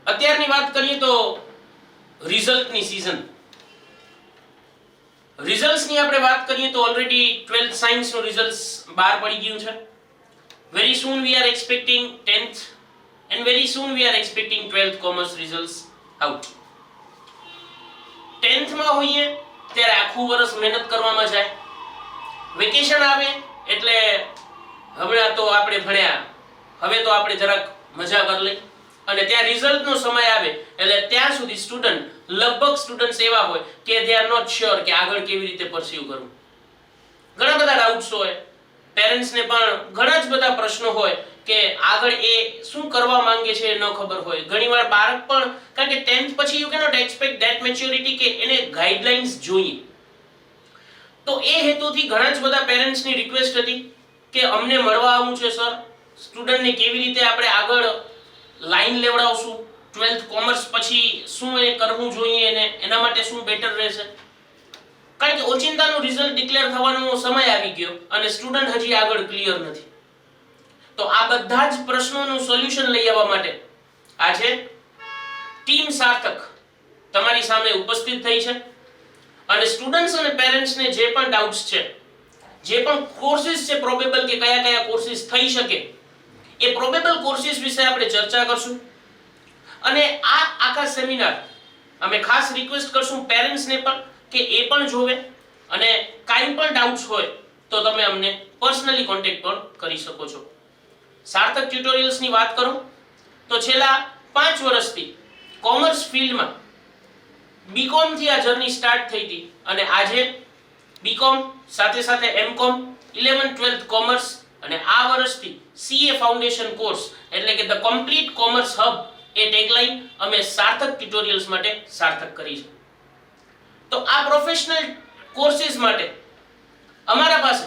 અત્યારની વાત કરીએ તો રિઝલ્ટની સીઝન, રિઝલ્ટ્સની આપણે વાત કરીએ તો ઓલરેડી 12th સાયન્સનું રિઝલ્ટ્સ બહાર પડી ગયું છે. Very soon we are expecting 10th and very soon we are expecting 12th commerce results out. 10th માં હોઈએ ત્યારે આખું વર્ષ મહેનત કરવામાં જાય, વેકેશન આવે એટલે હમણાં તો આપણે ભણ્યા, હવે તો આપણે જરાક મજા કરી લઈ, અને ત્યાં રિઝલ્ટનો સમય આવે એટલે ત્યાં સુધી લગભગ સ્ટુડન્ટ્સ એવા હોય કે દે આર નોટ શ્યોર કે આગળ કેવી રીતે પરસ્યુ કરવું. ઘણા બધા ડાઉટ્સ હોય, પેરેન્ટ્સને પણ ઘણા જ બધા પ્રશ્નો હોય કે આગળ એ શું કરવા માંગે છે ન ખબર હોય. ઘણીવાર બાળક પણ, કારણ કે 10th પછી you cannot expect that maturity કે એને ગાઈડલાઇન્સ જોઈએ. તો એ હેતુથી ઘણા જ બધા પેરેન્ટ્સની રિક્વેસ્ટ હતી કે અમને મળવા આવવું છે સર, સ્ટુડન્ટને કેવી રીતે આપણે આગળ લાઈન લેવડાવશું, 12th કોમર્સ પછી શું એ કરવું જોઈએ અને એના માટે શું બેટર રહેશે. કારણ કે ઓચિંતાનું રિઝલ્ટ ડિક્લેર થવાનો સમય આવી ગયો અને સ્ટુડન્ટ હજી આગળ ક્લિયર નથી. તો આ બધા જ પ્રશ્નોનું સોલ્યુશન લઈ આવવા માટે આજે ટીમ સાર્થક તમારી સામે ઉપસ્થિત થઈ છે અને સ્ટુડન્ટ્સ અને પેરેન્ટ્સને જે પણ ડાઉટ્સ છે, જે પણ કોર્સિસ છે પ્રોબેબલ કે કયા કયા કોર્સિસ થઈ શકે, એ પ્રોબેબલ કોર્સિસ વિશે આપણે ચર્ચા કરશું. અને આ આખા સેમિનાર અમે ખાસ રિક્વેસ્ટ કરશું પેરેન્ટ્સને પણ કે એ પણ જોવે, અને કાંઈ પણ ડાઉટ્સ હોય તો તમે અમને પર્સનલી કોન્ટેક્ટ પણ કરી શકો છો. સાર્થક ટ્યુટોરિયલ્સની વાત કરું તો છેલ્લા 5 વર્ષથી કોમર્સ ફિલ્ડમાં બીકોમ થી આ જર્ની સ્ટાર્ટ થઈ હતી અને આજે બીકોમ સાથે સાથે એમકોમ, 11th 12th કોમર્સ અને આ વર્ષથી સીએ ફાઉન્ડેશન કોર્સ એટલે કે the complete commerce hub A tagline અમે સાર્થક ટ્યુટોરિયલ્સ માટે સાર્થક કરી છે. તો આ પ્રોફેશનલ કોર્સિસ માટે અમારા પાસે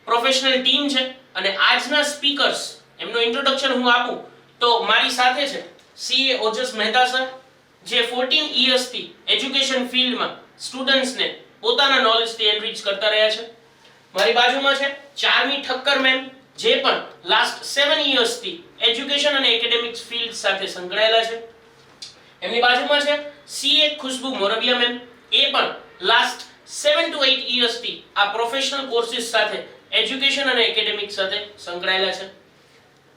પ્રોફેશનલ ટીમ છે અને આજના સ્પીકર્સ એમનો ઇન્ટ્રોડક્શન હું આપું તો મારી સાથે છે સીએ ઓજસ મહેતા સર, જે 14 ઇયર્સથી એજ્યુકેશન ફિલ્ડમાં સ્ટુડન્ટ્સને પોતાના નોલેજથી એનરીચ કરતા રહ્યા છે. મારી બાજુમાં છે ચાર્મી ઠક્કર મેમ, જે પણ લાસ્ટ 7 ઇયર્સથી એજ્યુકેશન અને એકેડેમિક્સ ફિલ્ડ સાથે સંકળાયેલા છે. એમની બાજુમાં છે સીએ ખુશ્બુ મોરબિયા મેમ, એ પણ લાસ્ટ 7 to 8 ઇયર્સથી આ પ્રોફેશનલ કોર્સિસ સાથે એજ્યુકેશન અને એકેડેમિક્સ સાથે સંકળાયેલા છે.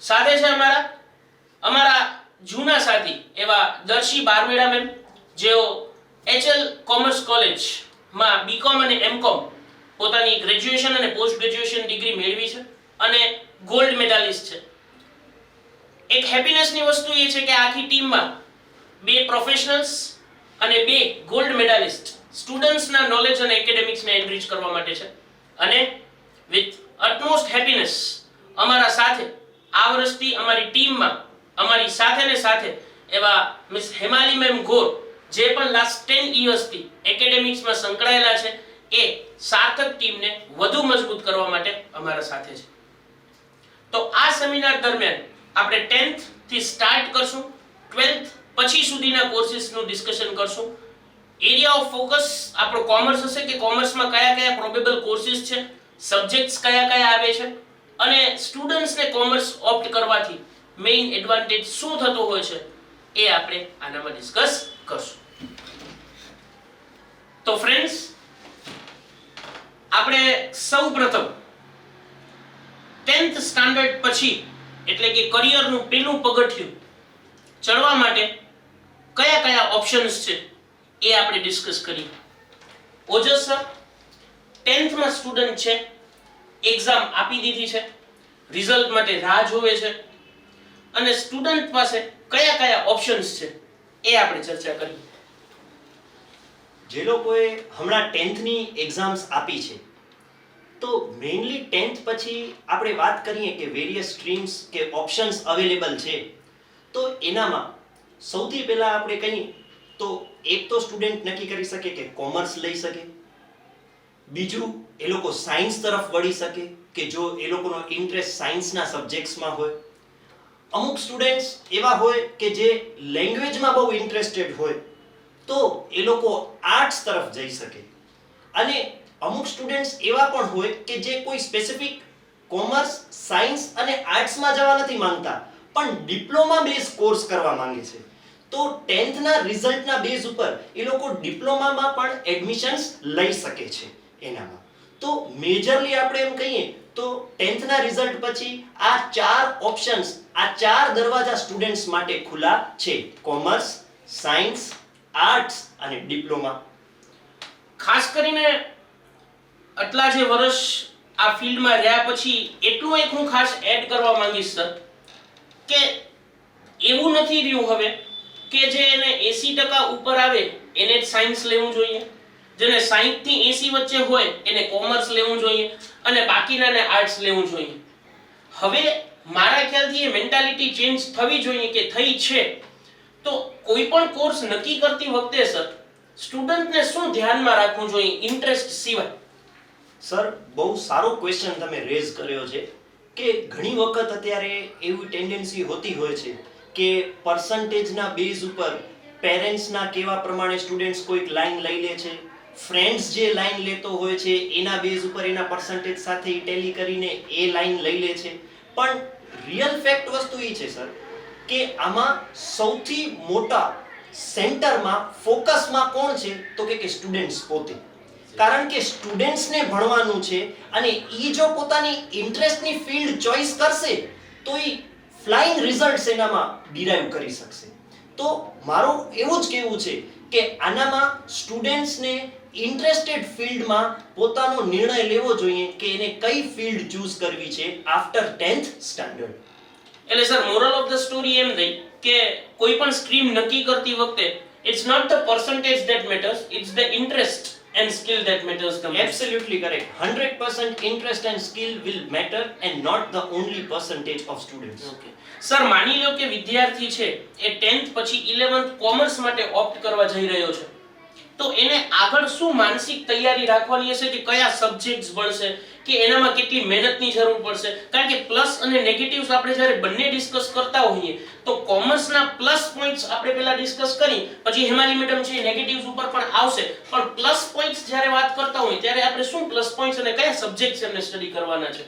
સાથે છે અમારા જૂના સાથી એવા દર્શી બારમેડા મેમ, જેઓ એચએલ કોમર્સ કોલેજમાં બીકોમ અને એમકોમ પોતાની ગ્રેજ્યુએશન અને પોસ્ટ ગ્રેજ્યુએશન ડિગ્રી મેળવી છે અને ગોલ્ડ મેડાલિસ્ટ છે. એક હેપીનેસની વસ્તુ એ છે કે આખી ટીમમાં 2 પ્રોફેશનલ્સ અને 2 ગોલ્ડ મેડાલિસ્ટ સ્ટુડન્ટ્સના નોલેજ અને એકેડેમિક્સને એનરીચ કરવા માટે છે. અને વિથ અટમોસ્ટ હેપીનેસ અમારા સાથે આ વર્ષથી અમારી ટીમમાં અમારી સાથે ને સાથે એવા મિસ હેમાલી મેમ ગોર, જે પણ લાસ્ટ 10 ઇયર્સથી એકેડેમિક્સમાં સંકળાયેલા છે, એ સાર્થક ટીમને વધુ મજબૂત કરવા માટે અમારા સાથે છે. તો આ સેમિનાર દરમિયાન આપણે 10th થી સ્ટાર્ટ કરશું, 12th પછી સુધીના કોર્સિસનું ડિસ્કશન કરશું. એરિયા ઓફ ફોકસ આપણો કોમર્સ હશે કે કોમર્સમાં કયા કયા પ્રોબેબલ કોર્સિસ છે, સબ્જેક્ટ્સ કયા કયા આવે છે અને સ્ટુડન્ટ્સને કોમર્સ ઓપ્ટ કરવાથી મેઇન એડવાન્ટેજ શું થતો હોય છે એ આપણે આનામાં ડિસ્કસ કરશું. તો ફ્રેન્ડ્સ, આપણે સૌપ્રથમ 10th સ્ટાન્ડર્ડ પછી એટલે કે કરિયરનું પહેલું પગથિયું ચડવા માટે કયા કયા ઓપ્શન્સ છે એ આપણે ડિસ્કસ કરીએ. ઓજસ સર 10th માં સ્ટુડન્ટ છે, એક્ઝામ આપી દીધી છે, રિઝલ્ટ માટે રાહ જોવે છે અને સ્ટુડન્ટ પાસે કયા કયા ઓપ્શન્સ છે એ આપણે ચર્ચા કરીએ. જે લોકોએ હમણાં 10th ની એક્ઝામ્સ આપી છે, તો મેઇનલી 10th પછી આપણે વાત કરીએ કે વેરિયસ સ્ટ્રીમ્સ કે ઓપ્શન્સ અવેલેબલ છે, તો એનામાં સૌથી પહેલા આપણે કહીએ તો એક તો સ્ટુડન્ટ નક્કી કરી શકે કે કોમર્સ લઈ શકે, બીજું એ લોકો સાયન્સ તરફ વળી શકે કે જો એ લોકોનો ઇન્ટરેસ્ટ સાયન્સના સબ્જેક્ટ્સમાં હોય. અમુક સ્ટુડન્ટ્સ એવા હોય કે જે લેંગ્વેજમાં બહુ ઇન્ટરેસ્ટેડ હોય તો એ લોકો આર્ટ્સ તરફ જઈ શકે, અને અમુક સ્ટુડન્ટ્સ એવા પણ હોય કે જે કોઈ સ્પેસિફિક કોમર્સ, સાયન્સ અને આર્ટ્સમાં જવા નથી માંગતા પણ ડિપ્લોમા બેઝ કોર્સ કરવા માંગે છે, તો 10th ના રિઝલ્ટના બેઝ ઉપર એ લોકો ડિપ્લોમામાં પણ એડમિશન્સ લઈ શકે છે એનામાં. તો મેજરલી આપણે એમ કહીએ તો 10th ના રિઝલ્ટ પછી આ 4 ઓપ્શન્સ, આ 4 દરવાજા સ્ટુડન્ટ્સ માટે ખુલ્લા છે: કોમર્સ, સાયન્સ, આર્ટ્સ અને ડિપ્લોમા. ખાસ કરીને આટલા જે વર્ષ આ ફિલ્ડમાં રહ્યા પછી એટલું એક હું ખાસ એડ કરવા માંગીશ સર કે એવું નથી રહ્યું હવે કે જે એને 80% ઉપર આવે એને જ સાયન્સ લેવું જોઈએ, જેને 60 થી 80 વચ્ચે હોય એને કોમર્સ લેવું જોઈએ અને બાકીનાને આર્ટ્સ લેવું જોઈએ. હવે મારા ખ્યાલથી એ મેન્ટાલિટી ચેન્જ થવી જોઈએ કે થઈ છે. તો કોઈ પણ કોર્સ નક્કી કરતી વખતે સર સ્ટુડન્ટને શું ધ્યાનમાં રાખવું જોઈએ ઇન્ટરેસ્ટ સિવાય? સર, બહુ સારો ક્વેશ્ચન તમે રેઝ કર્યો છે કે ઘણી વખત અત્યારે એવી ટેન્ડન્સી હોતી હોય છે કે પર્સન્ટેજના બેઝ ઉપર પેરેન્ટ્સના કહેવા પ્રમાણે સ્ટુડન્ટ્સ કોઈક લાઈન લઈ લે છે, ફ્રેન્ડ્સ જે લાઈન લેતો હોય છે એના બેઝ ઉપર એના પર્સન્ટેજ સાથે ટેલી કરીને એ લાઈન લઈ લે છે. પણ રિયલ ફેક્ટ વસ્તુ એ છે સર કે આમાં સૌથી મોટા સેન્ટરમાં ફોકસમાં કોણ છે તો કે સ્ટુડન્ટ્સ પોતે. કારણ કે સ્ટુડન્ટ્સને ભણવાનું છે અને ઈ જો પોતાની ઇન્ટરેસ્ટની ફિલ્ડ ચોઇસ કરશે તો ઈ ફ્લાઇંગ રિઝલ્ટ્સ એનામાં ડિરાઈવ કરી શકશે. તો મારું એવું જ કહેવું છે કે આનામાં સ્ટુડન્ટ્સને ઇન્ટરેસ્ટેડ ફિલ્ડમાં પોતાનો નિર્ણય લેવો જોઈએ કે એને કઈ ફિલ્ડ ચૂઝ કરવી છે આફ્ટર 10th સ્ટાન્ડર્ડ. એટલે sir moral of the story એમ થઈ કે કોઈ પણ સ્ટ્રીમ નક્કી કરતી વખતે it's not the percentage that matters, it's the interest and skill that matters the most. Absolutely correct. 100% interest and skill will matter and not the only percentage of students. Okay. Sir માની લો કે વિદ્યાર્થી છે એ 10th પછી 11th commerce માટે opt કરવા જઈ રહ્યો છે, તો એને આગળ શું માનસિક તૈયારી રાખવાની હશે કે કયા સબ્જેક્ટ્સ ભણશે કે એનામાં કેટલી મહેનતની જરૂર પડશે? કારણ કે પ્લસ અને નેગેટિવ્સ આપણે જ્યારે બંને ડિસ્કસ કરતા હોઈએ તો કોમર્સના પ્લસ પોઈન્ટ્સ આપણે પહેલા ડિસ્કસ કરી, પછી હેમાલી મેડમ છે નેગેટિવ્સ ઉપર પણ આવશે, પણ પ્લસ પોઈન્ટ્સ જ્યારે વાત કરતા હોઈએ ત્યારે આપણે શું પ્લસ પોઈન્ટ્સ અને કયા સબ્જેક્ટ્સ એમને સ્ટડી કરવાના છે?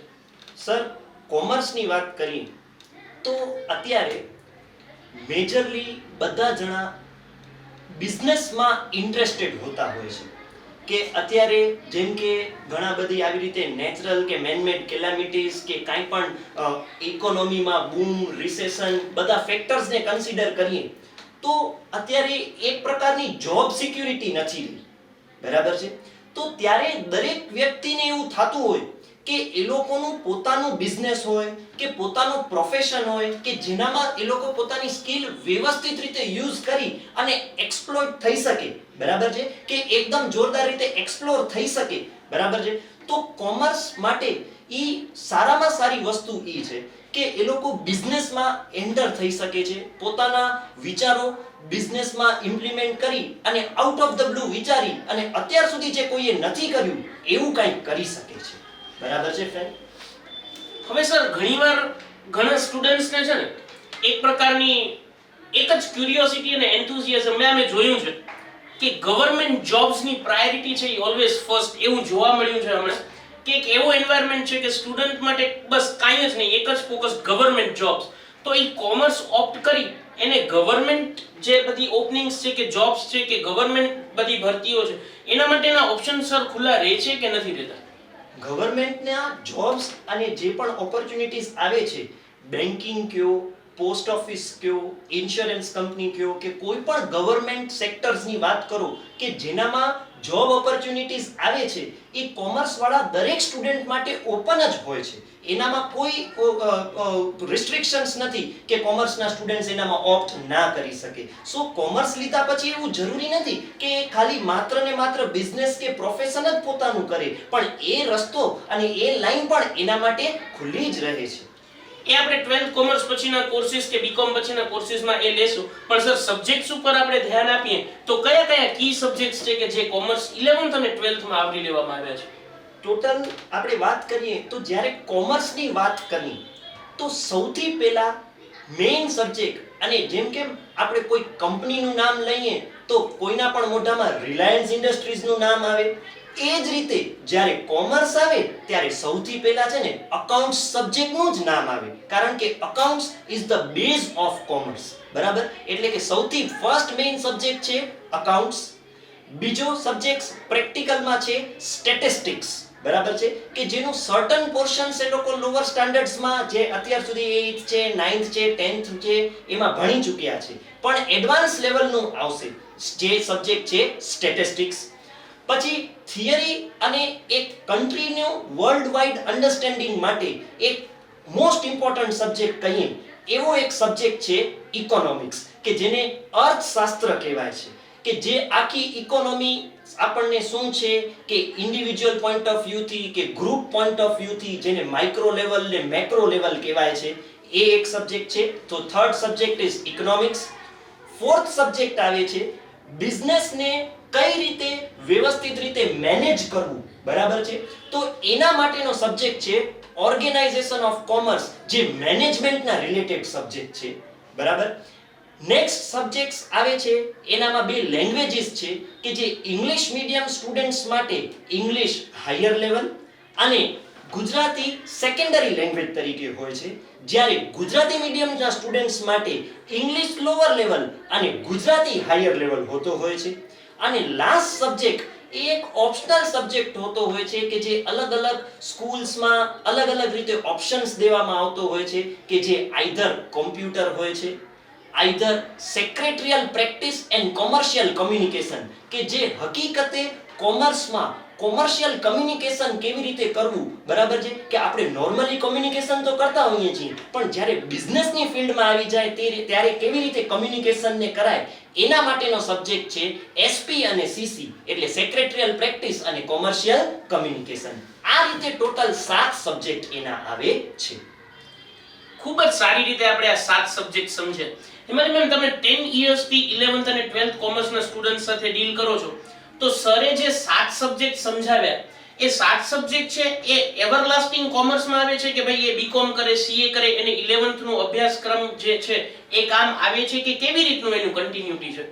સર, કોમર્સની વાત કરીએ તો અત્યારે મેજરલી બધા જણા બિઝનેસમાં ઇન્ટરેસ્ટેડ હોતા હોય છે કે અત્યારે જેમ કે ઘણા બધી આવી રીતે નેચરલ કે મેનમેડ કેલામિટીઝ કે કાંઈ પણ ઇકોનોમીમાં બૂમ, રિસેશન બધા ફેક્ટર્સને કન્સિડર કરીએ તો અત્યારે એક પ્રકારની જોબ સિક્યુરિટી નથી રહી, બરાબર છે? તો ત્યારે દરેક વ્યક્તિને એવું થતું હોય કે એ લોકોનું પોતાનું બિઝનેસ હોય કે પોતાનું પ્રોફેશન હોય કે જેનામાં એ લોકો પોતાની સ્કિલ વ્યવસ્થિત રીતે યુઝ કરી અને એક્સપ્લોઇટ થઈ શકે, બરાબર છે? કે એકદમ જોરદાર રીતે એક્સપ્લોર થઈ શકે, બરાબર છે? તો કોમર્સ માટે ઈ સારામાં સારી વસ્તુ ઈ છે કે એ લોકો બિઝનેસમાં એન્ટર થઈ શકે છે, પોતાના વિચારો બિઝનેસમાં ઇમ્પ્લિમેન્ટ કરી અને આઉટ ઓફ ધ બ્લુ વિચારી અને અત્યાર સુધી જે કોઈએ નથી કર્યું એવું કંઈક કરી શકે છે, બરાબર છે ફ્રેન્ડ? હવે સર ઘણીવાર ઘણા સ્ટુડન્ટ્સને છે ને એક પ્રકારની એક જ ક્યુરિયોસિટી અને એન્થુઝિયાઝમ મેં જોયું છે કે ગવર્નમેન્ટ જોબ્સની પ્રાયોરિટી છે એ ઓલવેઝ ફર્સ્ટ, એવું જોવા મળ્યું છે હમણાં કે એક એવો એન્વાયરમેન્ટ છે કે સ્ટુડન્ટ માટે બસ કાંઈ જ નહીં, એક જ ફોકસ ગવર્નમેન્ટ જોબ્સ. તો એ કોમર્સ ઓપ્ટ કરી એને ગવર્નમેન્ટ જે બધી ઓપનિંગ્સ છે કે જોબ્સ છે કે ગવર્નમેન્ટ બધી ભરતીઓ છે એના માટેના ઓપ્શન સર ખુલ્લા રહે છે કે નથી રહેતા? ગવર્નમેન્ટના જોબ્સ અને જે પણ ઓપોર્ચ્યુનિટીઝ આવે છે, બેન્કિંગ કયો, પોસ્ટ ઓફિસ કયો, ઇન્સ્યોરન્સ કંપની કયો કે કોઈ પણ ગવર્નમેન્ટ સેક્ટર્સની વાત કરો કે જેનામાં જોબ ઓપોર્ચ્યુનિટીઝ આવે છે એ કોમર્સ વાળા દરેક સ્ટુડન્ટ માટે ઓપન જ હોય છે. એનામાં કોઈ રિસ્ટ્રિક્શન્સ નથી કે કોમર્સના સ્ટુડન્ટ્સ એનામાં ઓપ્ટ ના કરી શકે. સો કોમર્સ લીધા પછી એવું જરૂરી નથી કે ખાલી માત્ર ને માત્ર બિઝનેસ કે પ્રોફેશન જ પોતાનું કરે, પણ એ રસ્તો અને એ લાઈન પણ એના માટે ખુલ્લી જ રહે છે. એ આપણે 12th કોમર્સ પછીના કોર્સિસ કે બીકોમ પછીના કોર્સિસમાં એ લેશું, પણ સર સબ્જેક્ટ્સ ઉપર આપણે ધ્યાન આપીએ તો કયા કયા કી સબ્જેક્ટ્સ છે કે જે કોમર્સ 11th અને 12th માં આવરી લેવામાં આવ્યા છે? ટોટલ આપણે વાત કરીએ તો જ્યારે કોમર્સની વાત કરીએ તો સૌથી પહેલા મેઇન સબ્જેક્ટ, અને જેમ કે આપણે કોઈ કંપનીનું નામ લઈએ તો કોઈના પણ મોઢામાં રિલાયન્સ ઇન્ડસ્ટ્રીઝનું નામ આવે, એ જ રીતે જ્યારે કોમર્સ આવે ત્યારે સૌથી પહેલા છે ને અકાઉન્ટ્સ સબ્જેક્ટનું જ નામ આવે, કારણ કે accounts is the base of commerce. બરાબર, એટલે કે સૌથી ફર્સ્ટ મેઇન સબ્જેક્ટ છે અકાઉન્ટ્સ, બીજો સબ્જેક્ટ પ્રેક્ટિકલમાં છે સ્ટેટિસ્ટિક્સ, બરાબર છે, કે જેનું સર્ટન પોર્શન્સ એ લોકો લોઅર સ્ટાન્ડર્ડ્સમાં જે અત્યાર સુધી 8th છે, 9th છે, 10th છે એમાં ભણી ચૂક્યા છે, પણ એડવાન્સ લેવલનું આવશે જે સબ્જેક્ટ છે સ્ટેટિસ્ટિક્સ. પછી થિયરી અને એક કન્ટ્રીનું વર્લ્ડ વાઇડ અન્ડરસ્ટેન્ડિંગ માટે એક મોસ્ટ ઇમ્પોર્ટન્ટ સબ્જેક્ટ કહીએ એવો એક સબ્જેક્ટ છે ઇકોનોમિક્સ, કે જેને અર્થશાસ્ત્ર કહેવાય છે, કે જે આખી ઇકોનોમી આપણને શું છે કે ઇન્ડિવિડ્યુઅલ પોઈન્ટ ઓફ વ્યૂ થી કે ગ્રુપ પોઈન્ટ ઓફ વ્યૂ થી જેને માઇક્રો લેવલ ને મેક્રો લેવલ કહેવાય છે એ એક સબ્જેક્ટ છે. તો third subject is economics. Fourth subject આવે છે બિઝનેસને કઈ રીતે વ્યવસ્થિત રીતે મેનેજ કરવું, બરાબર છે, તો એના માટેનો સબ્જેક્ટ છે ઓર્ગેનાઇઝેશન ઓફ કોમર્સ, જે મેનેજમેન્ટના રિલેટેડ સબ્જેક્ટ છે, બરાબર. નેક્સ્ટ સબ્જેક્ટ્સ આવે છે એનામાં બે લેંગ્વેજીસ છે કે જે ઇંગ્લિશ મીડિયમ સ્ટુડન્ટ્સ માટે ઇંગ્લિશ હાયર લેવલ અને ગુજરાતી સેકન્ડરી લેંગ્વેજ તરીકે હોય છે, જ્યારે ગુજરાતી મીડિયમના સ્ટુડન્ટ્સ માટે ઇંગ્લિશ લોઅર લેવલ અને ગુજરાતી હાયર લેવલ હોતો હોય છે. અને લાસ્ટ સબ્જેક્ટ એ એક ઓપ્શનલ સબ્જેક્ટ હોતો હોય છે કે જે અલગ અલગ સ્કૂલ્સમાં અલગ અલગ રીતે ઓપ્શન્સ દેવામાં આવતો હોય છે, કે જે આઈધર કોમ્પ્યુટર હોય છે, either secretarial practice and commercial communication, કે જે હકીકતે કોમર્સમાં કોમર્શિયલ કમ્યુનિકેશન કેવી રીતે કરવું, બરાબર છે, કે આપણે નોર્મલી કમ્યુનિકેશન તો કરતા હોઈએ છીએ પણ જ્યારે બિઝનેસની ફિલ્ડમાં આવી જાય ત્યારે કેવી રીતે કમ્યુનિકેશનને કરાય એના માટેનો સબ્જેક્ટ છે એસપી અને સીસી, એટલે સેક્રેટરીયલ પ્રેક્ટિસ અને કોમર્શિયલ કમ્યુનિકેશન. આ રીતે ટોટલ 7 સબ્જેક્ટ એના આવે છે. ખૂબ જ સારી રીતે આપણે આ 7 સબ્જેક્ટ સમજ્યા. હિમાલી મેમ, તમે 10 years થી 11th અને 12th કોમર્સના સ્ટુડન્ટ સાથે ડીલ કરો છો, તો સરે જે 7 સબ્જેક્ટ સમજાવ્યા એ 7 સબ્જેક્ટ છે એ એવરલાસ્ટિંગ કોમર્સમાં આવે છે કે ભાઈ એ બીકોમ કરે, સીએ કરે એને 11th નો અભ્યાસક્રમ જે છે એ કામ આવે છે કે કેવી રીતનું એનું કન્ટિન્યુટી છે?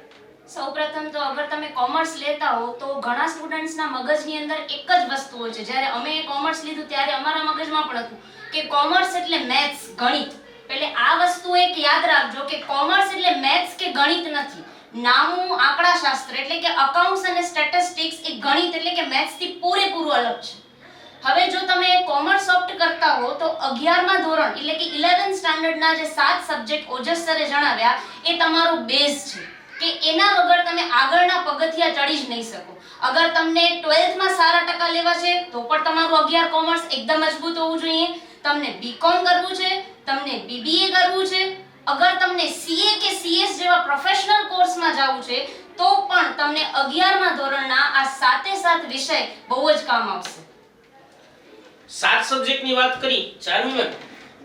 સૌપ્રથમ તો અગર તમે કોમર્સ લેતા હો તો ઘણા સ્ટુડન્ટ્સના મગજની અંદર એક જ વસ્તુ હોય છે. જ્યારે અમે કોમર્સ લીધું ત્યારે અમારા મગજમાં પણ હતું કે કોમર્સ એટલે મેથ્સ, ગણિત. એટલે આ વસ્તુ એક યાદ રાખજો કે કોમર્સ એટલે મેથ્સ કે ગણિત નથી. નામું આંકડાશાસ્ત્ર એટલે કે અકાઉન્ટ્સ અને સ્ટેટિસ્ટિક્સ એ ગણિત એટલે કે મેથ્સ થી પૂરેપૂરું અલગ છે. હવે જો તમે કોમર્સ ઓપ્ટ કરતા હો તો 11મા ધોરણ એટલે કે 11th સ્ટાન્ડર્ડના જે 7 સબ્જેક્ટ ઓજસ સરે જણાવ્યા એ તમારું બેઝ છે, કે એના વગર તમે આગળના પગથિયા ચડી જ નહીં શકો. અગર તમને 12th માં સારા ટકા લેવા છે તો પણ તમારું 11 કોમર્સ એકદમ મજબૂત હોવું જોઈએ. તમને બીકોમ કરવું છે, તમને બીબીએ કરવું છે, અગર તમને સીએ કે સીએસ જેવા પ્રોફેશનલ કોર્સમાં જવું છે તો પણ તમને 11મા ધોરણના આ 7 વિષય બહુ જ કામ આવશે. 7 સબ્જેક્ટની વાત કરી ચાલુ મેમ,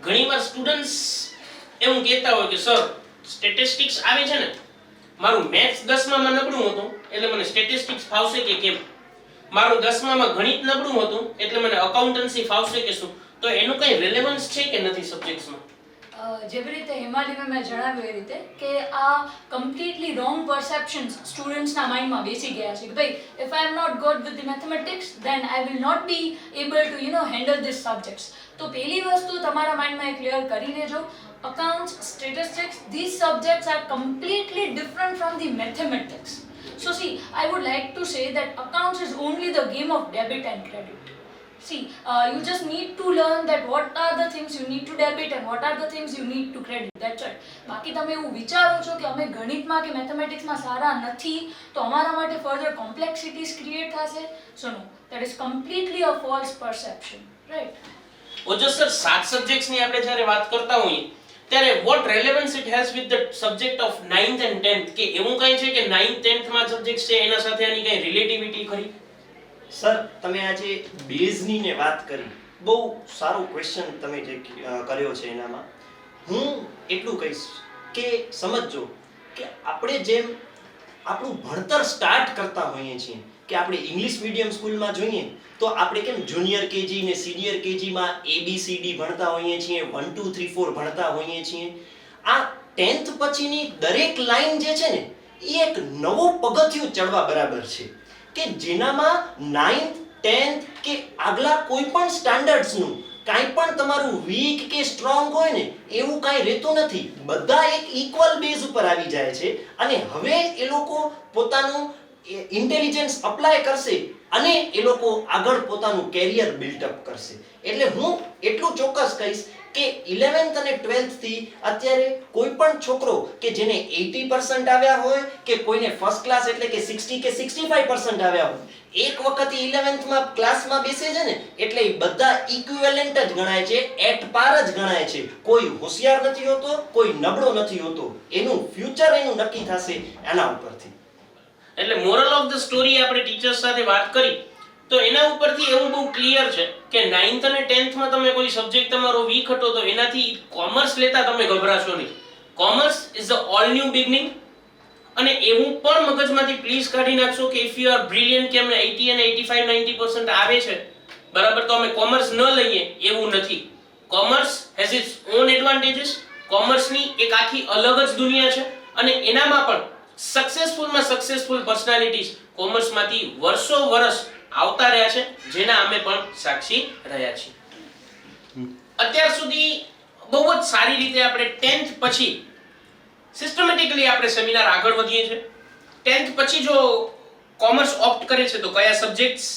ઘણીવાર સ્ટુડન્ટ્સ એવું કહેતા હોય કે સર સ્ટેટિસ્ટિક્સ આવે છે ને, મારું મેથ્સ 10માં નબળું હતું એટલે મને સ્ટેટિસ્ટિક્સ ફાવશે કે કેમ, મારું 10માં ગણિત નબળું હતું એટલે મને અકાઉન્ટન્સી ફાવશે કે શું, તો એનું કઈ રિલેવન્સ છે કે નથી સબ્જેક્ટ્સમાં? જેવી રીતે હિમાલી મેં જણાવ્યું એ રીતે કે આ કમ્પ્લીટલી રોંગ પરસેપ્શન્સ સ્ટુડન્ટ્સના માઇન્ડમાં બેસી ગયા છે કે ભાઈ if I am not good with the mathematics then I will not be able to handle this subjects. તો પહેલી વસ્તુ તમારા માઇન્ડમાં ક્લિયર કરી લેજો, accounts, statistics, these subjects are completely different from the mathematics. So see, I would like to say that accounts is only the game of debit and credit. See, you just need to learn that what are the things you need to debit and what are the things you need to credit. That's it. બાકી તમે એવું વિચારો છો કે અમે ગણિતમાં કે મેથેમેટિક્સમાં સારા નથી તો અમારા માટે ફર્ધર કોમ્પ્લેક્સિટીઝ ક્રિએટ થશે. So no, that is completely a false perception, right? Ojas sir, 7 સબ્જેક્ટ્સની આપણે જ્યારે વાત કરતા હોઈએ ત્યારે what relevance it has with the subject of 9th and 10th, કે એવું કંઈ છે કે 9th 10th માં સબ્જેક્ટ છે એના સાથે આની કઈ રિલેટિવિટી ખરી? સર, તમે આજે બેઝની ને વાત કરી, બહુ સારો ક્વેશ્ચન તમે જે કર્યો છે એનામાં હું એટલું કહીશ કે સમજજો કે આપણે જેમ આપણું ભણતર સ્ટાર્ટ કરતા હોઈએ છીએ કે આપણે ઇંગ્લિશ મીડિયમ સ્કૂલમાં જોઈએ તો આપણે કેમ જુનિયર કેજી ને સિનિયર કેજીમાં ABCD ભણતા હોઈએ છીએ, 1 2 3 4 ભણતા હોઈએ છીએ. આ 10th પછીની દરેક લાઈન જે છે ને એ એક નવો પગથિયું ચડવા બરાબર છે, કે જેનામાં 9th 10th કે આગલા કોઈ પણ સ્ટાન્ડર્ડ્સનું કાંઈ પણ તમારું વીક કે સ્ટ્રોંગ હોય ને એવું કાંઈ રહેતું નથી. બધા એક ઇક્વલ બેઝ ઉપર આવી જાય છે અને હવે એ લોકો પોતાનું ઇન્ટેલિજન્સ અપ્લાય કરશે અને એ લોકો આગળ પોતાનું કેરિયર બિલ્ડઅપ કરશે. એટલે હું એટલું ચોક્કસ કહીશ કે 11th અને 12th થી અત્યારે કોઈ પણ છોકરો કે જેને 80% આવ્યા હોય કે કોઈને ફર્સ્ટ ક્લાસ એટલે કે 60 કે 65% આવ્યા હોય, એક વખત 11th માં ક્લાસમાં બેસે છે ને એટલે એ બધા ઇક્વિવેલન્ટ જ ગણાય છે, એટ પાર જ ગણાય છે. કોઈ હોશિયાર નથી હોતો, કોઈ નબળો નથી હોતો. એનું ફ્યુચર એનું નક્કી થશે એના ઉપરથી. એટલે મોરલ ઓફ ધ સ્ટોરી આપણે ટીચર્સ સાથે વાત કરી તો એના ઉપરથી એવું બહુ ક્લિયર છે કે 9th અને 10th માં તમે કોઈ સબ્જેક્ટ તમારો વીક હતો તો એનાથી કોમર્સ લેતા તમે ગભરાશો નહીં. Commerce is a all new beginning. અને એવું પણ મગજમાંથી પ્લીઝ કાઢી નાખશો કે ઇફ યુ આર બ્રિલિયન્ટ કે અમને 80 અને 85 90% આવે છે બરાબર તો અમે કોમર્સ ન લઈએ, એવું નથી. Commerce has its own advantages. કોમર્સની એક આખી અલગ જ દુનિયા છે અને એનામાં પણ સક્સેસફુલ પર્સનાલિટીઝ કોમર્સમાંથી વર્ષો વર્ષ આવતા રહ્યા છે, જેના અમે પણ સાક્ષી રહ્યા છીએ. અત્યાર સુધી બહુ જ સારી રીતે આપણે 10th પછી સિસ્ટમેટિકલી આપણે સેમિનાર આગળ વધીએ છીએ. 10th પછી જો કોમર્સ ઓપ્ટ કરે છે તો કયા સબ્જેક્ટ્સ,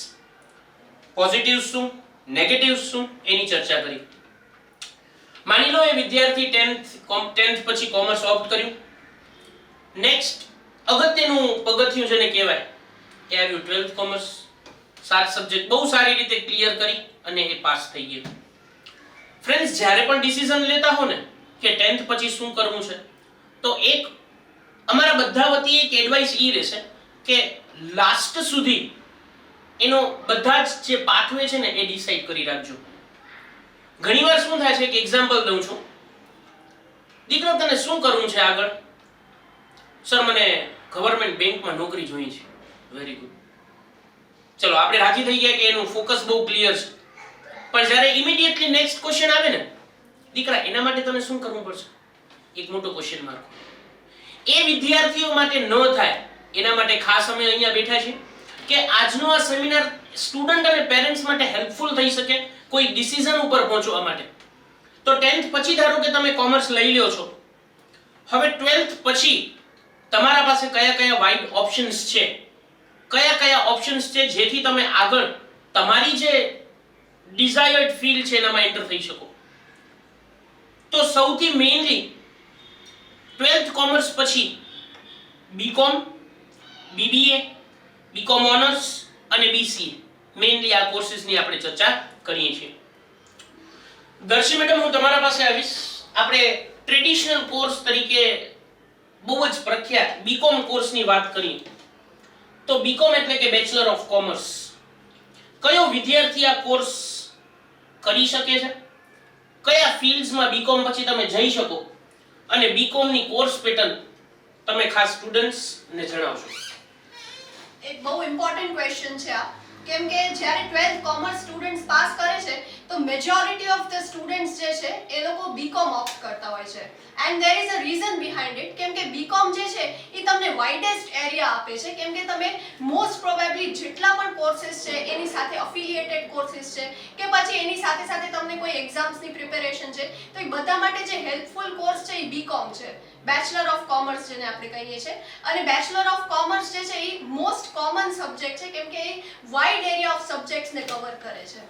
પોઝિટિવ્સ શું, નેગેટિવ્સ શું, એની ચર્ચા કરી. માની લો એ વિદ્યાર્થી 10th પછી કોમર્સ ઓપ્ટ કર્યું. નેક્સ્ટ અગત્યનું પગથિયું જેને કહેવાય એ આવ્યું 12th કોમર્સ. 7 સબ્જેક્ટ બહુ સારી રીતે ક્લિયર કરી અને એ પાસ થઈ ગયો. ફ્રેન્ડ્સ, જ્યારે પણ ડિસિઝન લેતા હો ને કે 10th પછી શું કરવું છે તો એક અમારા બધા વતી એક એડવાઇસ ઈ રહેશે કે લાસ્ટ સુધી એનો બધા જ જે પાથવે છે ને એ ડિસાઈડ કરી રાખજો. ઘણીવાર શું થાય છે કે એક્ઝામ્પલ દઉં છું, દીકરો તને શું કરવું છે આગળ? સર મને ગવર્નમેન્ટ બેંકમાં નોકરી જોઈએ છે. Very good. ચલો આપણે રાજી થઈ ગયા કે એનું ફોકસ બહુ ક્લિયર છે. પણ જ્યારે ઇમિડિયેટલી નેક્સ્ટ ક્વેશ્ચન આવે ને, દીકરા એના માટે તને શું કરવું પડશે? એક મોટો ક્વેશ્ચન માર્ક. એ વિદ્યાર્થીઓ માટે ન થાય એના માટે ખાસ અમે અહીંયા બેઠા છીએ કે આજનો આ સેમિનાર સ્ટુડન્ટ અને પેરેન્ટ્સ માટે હેલ્પફુલ થઈ શકે કોઈ ડિસિઝન ઉપર પહોંચવા માટે. તો 10th પછી ધારો કે તમે કોમર્સ લઈ લ્યો છો, હવે 12th પછી તમારા પાસે કયા કયા વાઇડ ઓપ્શન્સ છે, કયા ઓપ્શન્સ છે જેથી તમે આગળ તમારી જે ડિઝાયર્ડ ફીલ્ડ છે એનામાં એન્ટર થઈ શકો. તો સૌથી મેઇનલી 12th કોમર્સ પછી બીકોમ, બીબીએ, બીકોમ ઓનર્સ અને બીસીએ મેઇનલી આ કોર્સિસની આપણે ચર્ચા કરીએ છીએ. દર્શી મેડમ, હું તમારા પાસે આવીશ. આપણે ટ્રેડિશનલ કોર્સ તરીકે બહુ જ પ્રખ્યાત બીકોમ કોર્સની વાત કરીએ તો બીકોમ એટલે કે બેચલર ઓફ કોમર્સ. કયો વિદ્યાર્થી આ કોર્સ કરી શકે છે? કયા ફિલ્ડ્સમાં બીકોમ પછી તમે જઈ શકો? અને બીકોમ ની કોર્સ પેટર્ન તમે ખાસ સ્ટુડન્ટ્સને જણાવશો. એક બહુ ઇમ્પોર્ટન્ટ ક્વેશ્ચન છે આ, કેમ કે જ્યારે 12th કોમર્સ સ્ટુડન્ટ્સ પાસ કરે છે તો મેજોરિટી ઓફ ધ સ્ટુડન્ટ્સ જે છે એ લોકો બીકોમ ઓપ્ટ કરતા હોય છે. And there is a reason behind it, કેમ કે બીકોમ જે છે એ તમને વાઇડેસ્ટ એરિયા આપે છે, કેમ કે તમે મોસ્ટ પ્રોબેબલી જેટલા પણ કોર્सेस છે એની સાથે અફિલિએટેડ કોર્सेस છે કે પછી એની સાથે સાથે તમને કોઈ એક્ઝામ્સની પ્રિપેરેશન છે તો એ બધા માટે જે હેલ્પફુલ કોર્સ છે એ બીકોમ છે, બેચલર ઓફ કોમર્સ જેને આપણે કહીએ છીએ. અને બેચલર ઓફ કોમર્સ જે છે એ મોસ્ટ કોમન સબ્જેક્ટ છે, કેમ કે એ વાઇડ એરિયા ઓફ સબ્જેક્ટ્સને કવર કરે છે.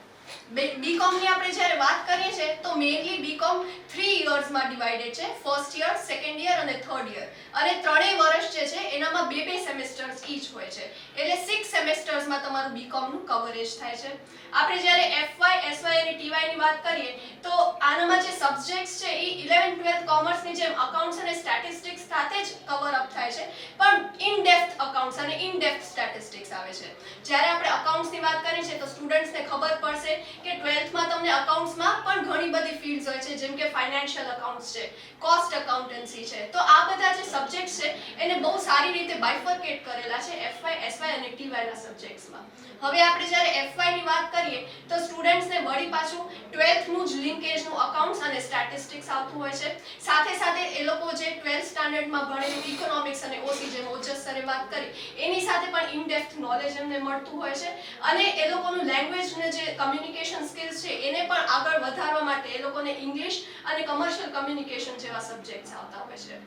બીકોમ ની આપણે જ્યારે વાત કરીએ છીએ તો મેઇનલી બીકોમ 3 યર્સમાં ડિવાઇડેડ છે, ફર્સ્ટ યર, સેકન્ડ યર અને થર્ડ યર. અને ત્રણેય વર્ષ જે છે એનામાં 2 સેમેસ્ટર્સ ઈચ હોય છે, એટલે 6 સેમેસ્ટર્સમાં તમારું બીકોમ નું કવરેજ થાય છે. આપણે જ્યારે એફવાય, એસવાય અને ટીવાય ની વાત કરીએ તો આનામાં જે સબ્જેક્ટ્સ છે એ 11th 12th કોમર્સ ની જેમ અકાઉન્ટ્સ અને સ્ટેટિસ્ટિક્સ સાથે જ કવર અપ થાય છે, પણ ઇન ડેપ્થ અકાઉન્ટ્સ અને ઇન ડેપ્થ સ્ટેટિસ્ટિક્સ આવે છે. જ્યારે આપણે અકાઉન્ટ્સ ની વાત કરીએ છીએ તો સ્ટુડન્ટ્સને ખબર પડશે કે 12th માં તમને અકાઉન્ટ્સમાં પણ ઘણી બધી ફિલ્ડ્સ હોય છે, જેમ કે ફાઇનાન્શિયલ અકાઉન્ટ્સ છે, કોસ્ટ અકાઉન્ટન્સી છે. તો આ બધા જે સબ્જેક્ટ્સ છે એને બહુ સારી રીતે બાયફર્કેટ કરેલા છે એફવાય, એસવાય અને ટીવાય ના સબ્જેક્ટ્સમાં. હવે આપણે જ્યારે એફવાય ની વાત કરીએ તો સ્ટુડન્ટ્સને વળી પાછું 12th નું જ લિંકેજનું અકાઉન્ટ્સ અને સ્ટેટિસ્ટિક્સ આવતું હોય છે. સાથે સાથે એ લોકો જે 12th સ્ટાન્ડર્ડમાં ભણેલું ઇકોનોમિક્સ અને ઓસી જેમ ઓજસ સરે વાત કરી એની સાથે પણ ઇન ડેપ્થ નોલેજ એમને મળતું હોય છે અને એ લોકોનું લેંગ્વેજ ને જે કમ્યુનિકેશન સ્કિલ્સ છે એને પણ આગળ વધારવા માટે એ લોકોને ઇંગ્લિશ અને કમર્શિયલ કમ્યુનિકેશન જેવા સબ્જેક્ટ્સ આવતા હોય છે.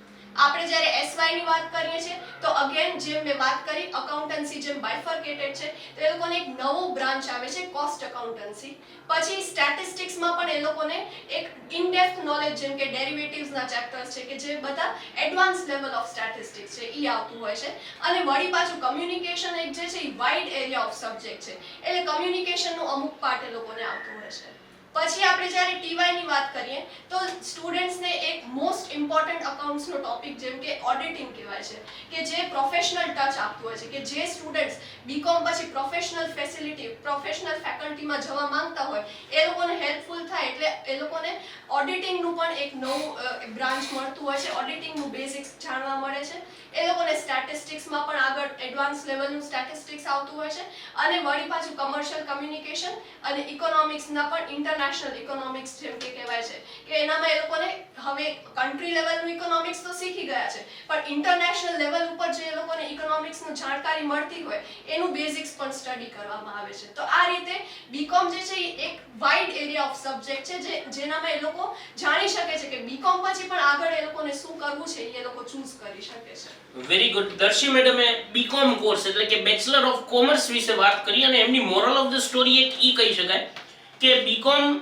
આપણે જ્યારે એસવાય ની વાત કરીએ છીએ તો અગેન જેમ મેં વાત કરી અકાઉન્ટન્સી જેમ બાયફર્કેટેડ છે તો એ લોકોને એક નવો બ્રાન્ચ આવે છે કોસ્ટ અકાઉન્ટન્સી. પછી સ્ટેટિસ્ટિક્સમાં પણ એ લોકોને એક ઇન ડેપ્થ નોલેજ જેમ કે ડેરિવેટિવ્સના ચેપ્ટર્સ છે કે જે બધા એડવાન્સ લેવલ ઓફ સ્ટેટિસ્ટિક્સ છે એ આવતું હોય છે. અને વળી પાછું કમ્યુનિકેશન એક જે છે એ વાઇડ એરિયા ઓફ સબ્જેક્ટ છે એટલે કમ્યુનિકેશનનું અમુક પાર્ટ એ લોકોને આવતું હોય છે. પછી આપણે જ્યારે ટીવાય ની વાત કરીએ તો સ્ટુડન્ટ્સને એક મોસ્ટ ઇમ્પોર્ટન્ટ અકાઉન્ટ્સનો ટોપિક જેમ કે ઓડિટિંગ કહેવાય છે કે જે પ્રોફેશનલ ટચ આપતું હોય છે કે જે સ્ટુડન્ટ્સ બીકોમ પછી પ્રોફેશનલ ફેકલ્ટીમાં જવા માંગતા હોય એ લોકોને હેલ્પફુલ થાય એટલે એ લોકોને ઓડિટિંગનું પણ એક નવું બ્રાન્ચ મળતું હોય છે. ઓડિટિંગનું બેઝિક્સ જાણવા મળે છે. એ લોકોને સ્ટેટિસ્ટિક્સમાં પણ આગળ એડવાન્સ લેવલનું સ્ટેટિસ્ટિક્સ આવતું હોય છે અને વળી પાછું કમર્શિયલ કમ્યુનિકેશન અને ઇકોનોમિક્સના પણ ઇન્ટરનેશનલ ઇકોનોમિક્સ જેમ કે કહેવાય છે કે એનામાં એ લોકોને હવે કન્ટ્રી લેવલનું ઇકોનોમિક્સ તો શીખી ગયા છે પણ ઇન્ટરનેશનલ લેવલ ઉપર જે એ લોકોને ઇકોનોમિક્સનું જાણકારી મળતી હોય એનું બેઝિક્સ પણ સ્ટડી કરવામાં આવે છે. તો આ રીતે બીકોમ જે છે એ એક વાઇડ એરિયા ઓફ સબ્જેક્ટ છે જેનામાં એ લોકો જાણી શકે છે કે બીકોમ પછી પણ આગળ એ લોકોને શું કરવું છે એ લોકો ચૂઝ કરી શકે છે. Very good. દર્શી મેડમે બીકોમ કોર્સ એટલે કે બેચલર ઓફ કોમર્સ વિશે વાત કરી અને એમની મોરલ ઓફ ધ સ્ટોરી એક ઈ કહી શકાય કે બીકોમ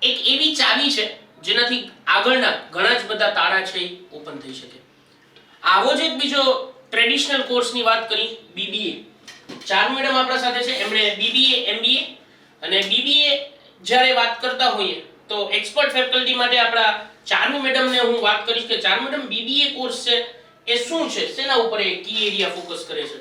એક એવી ચાવી છે જેનાથી આગળના ઘણા જ બધા તાળા છે એ ઓપન થઈ શકે. આવો જ એક બીજો ટ્રેડિશનલ કોર્સની વાત કરી બીબીએ. ચાર મેડમ આપણા સાથે છે. એમણે બીબીએ એમબીએ અને બીબીએ જ્યારે વાત કરતા હોઈએ તો એક્સપર્ટ ફેકલ્ટી માટે આપણા ચારુ મેડમને હું વાત કરીશ કે ચારુ મેડમ બીબીએ કોર્સ છે એ શું છે, શેના ઉપર એ કી એરિયા ફોકસ કરે છે?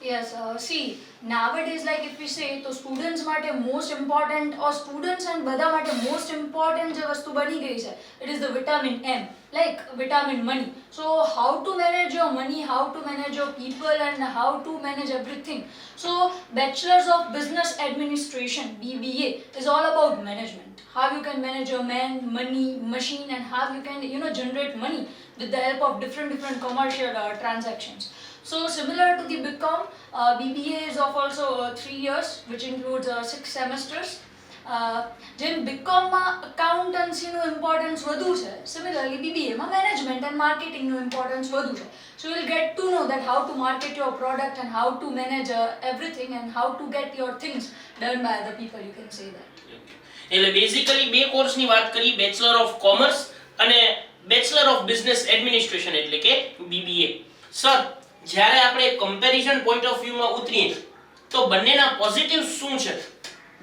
Yes, see, nowadays, like if we say, તો students માટે most important or students and બધા માટે most important જે વસ્તુ બની ગઈ છે, it is the vitamin M, like vitamin money. So how to manage your money, how to manage your people and how to manage everything. So Bachelors of Business Administration, BBA, is all about management. How you can manage your money, machine and how you can, generate money with the help of different commercial transactions. So similar to the BCom, BBA is of also 3 years, which includes 6 semesters. જેમ બીકોમમાં અકાઉન્ટન્સીનું importance વધુ છે, similarly બીબીએમાં management and માર્કેટિંગનું importance વધુ છે. So you will get to know that how to market your product and how to manage everything and how to get your things done by other people, you can say that. એટલે basically બે કોર્સની વાત કરી, bachelor of commerce અને bachelor of business administration એટલે કે BBA. Sir, જ્યારે આપણે કમ્પેરિઝન પોઈન્ટ ઓફ વ્યૂમાં ઉતરીએ તો બંનેના પોઝિટિવ્સ શું છે?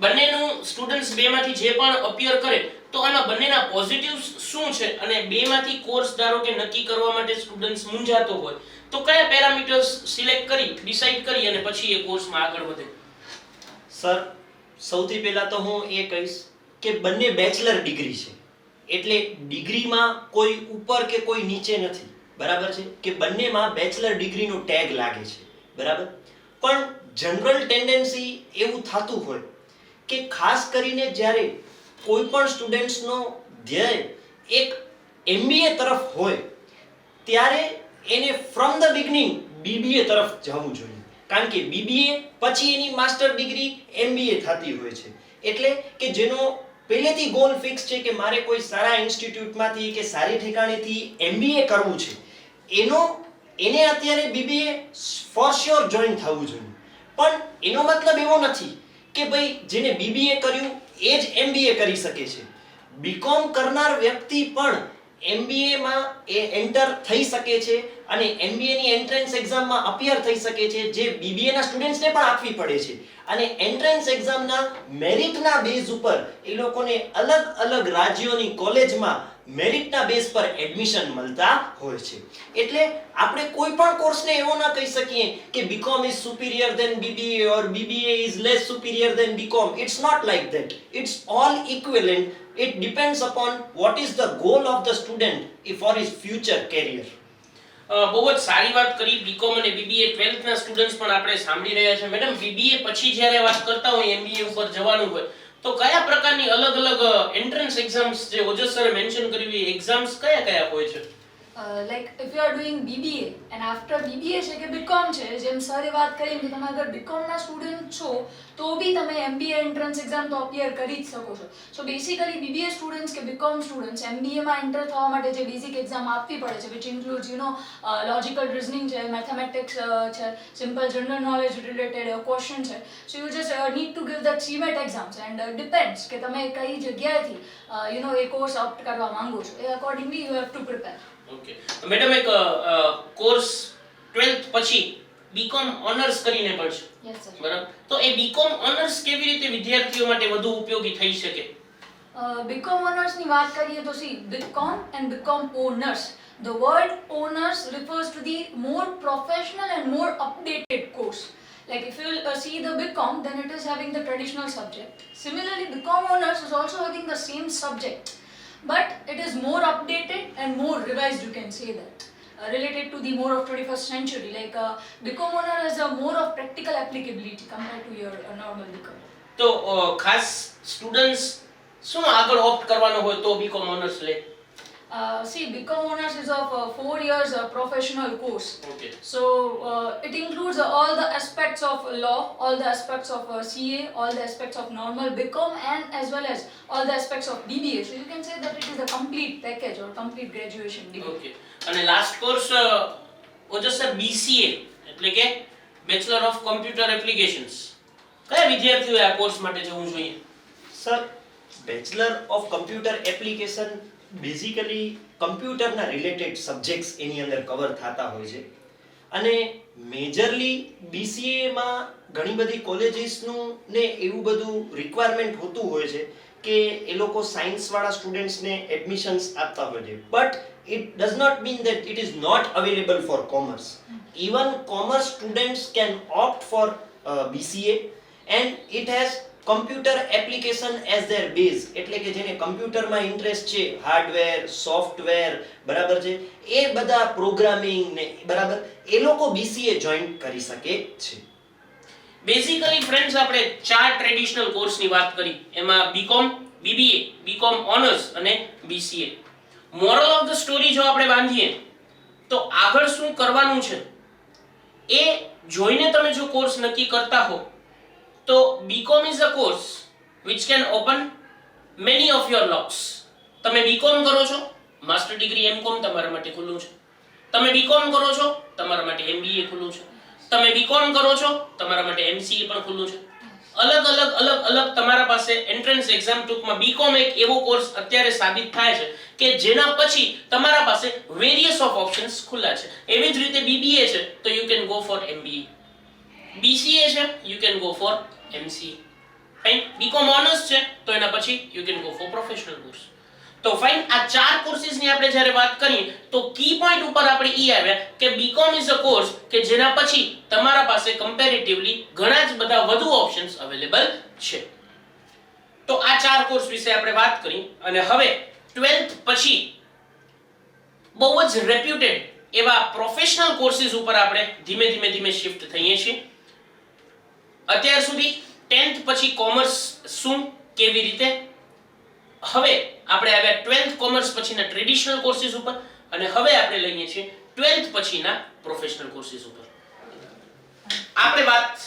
બંનેનું સ્ટુડન્ટ્સ બેમાંથી જે પણ અપિયર કરે તો આમાં બંનેના પોઝિટિવ્સ શું છે અને બેમાંથી કોર્સ ધારો કે નક્કી કરવા માટે સ્ટુડન્ટ્સ મૂંઝાતો હોય તો કયા પેરામીટર્સ સિલેક્ટ કરી ડિસાઈડ કરી અને પછી એ કોર્સમાં આગળ વધે? સર, સૌથી પહેલા તો હું એ કહીશ કે બંને બેચલર ડિગ્રી છે એટલે ડિગ્રીમાં કોઈ ઉપર કે કોઈ નીચે નથી, બરાબર છે કે બંનેમાં બેચલર ડિગ્રીનો ટેગ લાગે છે, બરાબર. પણ જનરલ ટેન્ડન્સી એવું થતું હોય કે ખાસ કરીને જ્યારે કોઈ પણ સ્ટુડન્ટ્સનો ધ્યેય એક એમબીએ તરફ હોય ત્યારે એને ફ્રોમ ધ બિગનિંગ બીબીએ તરફ જવું જોઈએ, કારણ કે બીબીએ પછી એની માસ્ટર ડિગ્રી એમબીએ થતી હોય છે. એટલે કે જેનો પહેલેથી ગોલ ફિક્સ છે કે મારે કોઈ સારા ઇન્સ્ટિટ્યૂટમાંથી કે સારી ઠેકાણેથી એમબીએ કરવું છે, એને અત્યારે બીબીએ ફોર શ્યોર જોઈન થવું જોઈએ. પણ એનો મતલબ એવો નથી કે ભાઈ જેને બીબીએ કર્યું એ જ એમબીએ કરી શકે છે. બીકોમ કરનાર વ્યક્તિ પણ એમબીએમાં એન્ટર થઈ શકે છે અને એમબીએની એન્ટ્રન્સ એક્ઝામમાં અપિયર થઈ શકે છે, જે બીબીએના સ્ટુડન્ટ્સને પણ આપવી પડે છે. અને એન્ટ્રન્સ એક્ઝામના મેરિટના બેઝ ઉપર એ લોકોને અલગ અલગ રાજ્યોની કોલેજમાં મેરિટના બેઝ પર એડમિશન મળતા હોય છે. એટલે આપણે કોઈ પણ કોર્સને એવો ના કહી શકીએ કે BCom is superior than BBA or BBA is less superior than BCom. It's not like that. It's all equivalent. It depends upon what is the goal of the student for his future career. બહુ જ સારી વાત કરી. BCom અને BBA 12th ના students પણ આપણે સાંભળી રહ્યા છે. મેડમ, બીબીએ પછી જ્યારે વાત કરતા હોય એમબીએ ઉપર જવાનું હોય તો કયા પ્રકારની અલગ અલગ એન્ટ્રન્સ એક્ઝામ્સ જે ઓજસ સરે મેન્શન કર્યું એ એક્ઝામ્સ કયા કયા હોય છે? Like if you are doing BBA and after BBA છે કે બીકોમ છે, જેમ સરે વાત કરી કે તમે અગર બીકોમના સ્ટુડન્ટ છો તો બી તમે એમબીએ એન્ટ્રન્સ એક્ઝામ તો અપિયર કરી જ શકો છો. સો બેસિકલી બીબીએ સ્ટુડન્ટ્સ કે બીકોમ સ્ટુડન્ટ્સ એમબીએમાં એન્ટર થવા માટે જે બેઝિક એક્ઝામ આપવી પડે છે, વિચ ઇન્ક્લુડ્સ લોજિકલ રિઝનિંગ છે, મેથેમેટિક્સ છે, simple general knowledge related question છે. So you just need to give the CMAT exams and depends કે તમે કઈ જગ્યાએથી એ કોર્સ ઓપ્ટ કરવા માંગો છો, એ accordingly you have to prepare. Okay madam, એક કોર્સ 12th પછી બીકોમ ઓનર્સ કરીને પણ છે, યસ સર. બરાબર? તો એ બીકોમ ઓનર્સ કેવી રીતે વિદ્યાર્થીઓ માટે વધુ ઉપયોગી થઈ શકે? બીકોમ ઓનર્સની વાત કરીએ તો see BCom and BCom honours, the word owners refers to the more professional and more updated course. Like if you see the BCom, then it is having the traditional subject. Similarly, BCom honors is also having the same subject, but it is more updated and more revised, you can say that. Related to the more of 21st century, like BCom honor has a more of practical applicability compared to your normal BCom. તો ખાસ students શું આગળ opt કરવાનો હોય તો BCom owners લે? See, BCom honors is of 4 years professional course. Okay So it includes all the aspects of law, all the aspects of CA, all the aspects of normal BCom, and as well as all the aspects of BBA. So you can say that it is a complete package or complete graduation degree. Okay અને last course ઓજસ sir BCA એટલે કે bachelor of computer applications. કયા વિદ્યાર્થીઓએ આ course માટે જવું જોઈએ? Sir, bachelor of computer application basically કમ્પ્યુટરના રિલેટેડ સબ્જેક્ટ્સ એની અંદર કવર થતા હોય છે અને મેજરલી BCAમાં ઘણી બધી કોલેજીસનું ને એવું બધું રિક્વાયરમેન્ટ હોતું હોય છે કે એ લોકો સાયન્સવાળા સ્ટુડન્ટ્સને એડમિશન્સ આપતા હોય છે, but it does not mean that it is not available for commerce. Even commerce students can opt for BCA and it has computer application as their base. એટલે કે જેને કમ્પ્યુટરમાં ઇન્ટરેસ્ટ છે, હાર્ડવેર, સોફ્ટવેર, બરાબર છે, એ બધા પ્રોગ્રામિંગ ને બરાબર એ લોકો BCA જોઈન કરી શકે છે. બેઝિકલી ફ્રેન્ડ્સ આપણે ચાર ટ્રેડિશનલ કોર્સની વાત કરી, એમાં બીકોમ, BBA, બીકોમ ઓનર્સ અને BCA. Moral of the story જો આપણે બાંધીએ તો આગળ શું કરવાનું છે એ જોઈને તમે જો કોર્સ નક્કી કરતા હો તો BCom is a course which can open many of your locks. તમે બીકોમ કરો છો, માસ્ટર ડિગ્રી એમકોમ તમારા માટે ખુલ્લું છે. તમે બીકોમ કરો છો, તમારા માટે MBA ખુલ્લું છે. તમે બીકોમ કરો છો, તમારા માટે MCA પણ ખુલ્લું છે. અલગ તમારા પાસે એન્ટ્રન્સ એક્ઝામ ટૂંકમાં બીકોમ એક એવો કોર્સ અત્યારે સાબિત થાય છે કે જેના પછી તમારા પાસે વેરિયસ ઓફ ઓપ્શન્સ ખુલ્લા છે. એવી જ રીતે BBA છે તો you can go for MBA, BCA છે you can go for MCA, fine. BCom honours છે તો એના પછી you can go for professional course. તો ફાઇન, આ ચાર કોર્સીસની આપણે જ્યારે વાત કરીએ તો કી પોઈન્ટ ઉપર આપણે ઈ આવ્યા કે બીકોમ ઇઝ અ કોર્સ કે જેના પછી તમારા પાસે કમ્પેરેટિવલી ઘણા જ બધા વધુ ઓપ્શન્સ અવેલેબલ છે. તો આ ચાર કોર્સ વિશે આપણે વાત કરી અને હવે 12th પછી બહુ જ રેપ્યુટેડ એવા પ્રોફેશનલ કોર્સીસ ઉપર આપણે ધીમે શિફ્ટ થઈએ છીએ. અત્યાર સુધી 10th પછી કોમર્સ શું, કેવી રીતે, હવે આપણે આવ્યા 12th કોમર્સ પછીના ટ્રેડિશનલ કોર્સીસ ઉપર અને હવે આપણે લઈએ છીએ 12th પછીના પ્રોફેશનલ કોર્સીસ ઉપર. આપણે વાત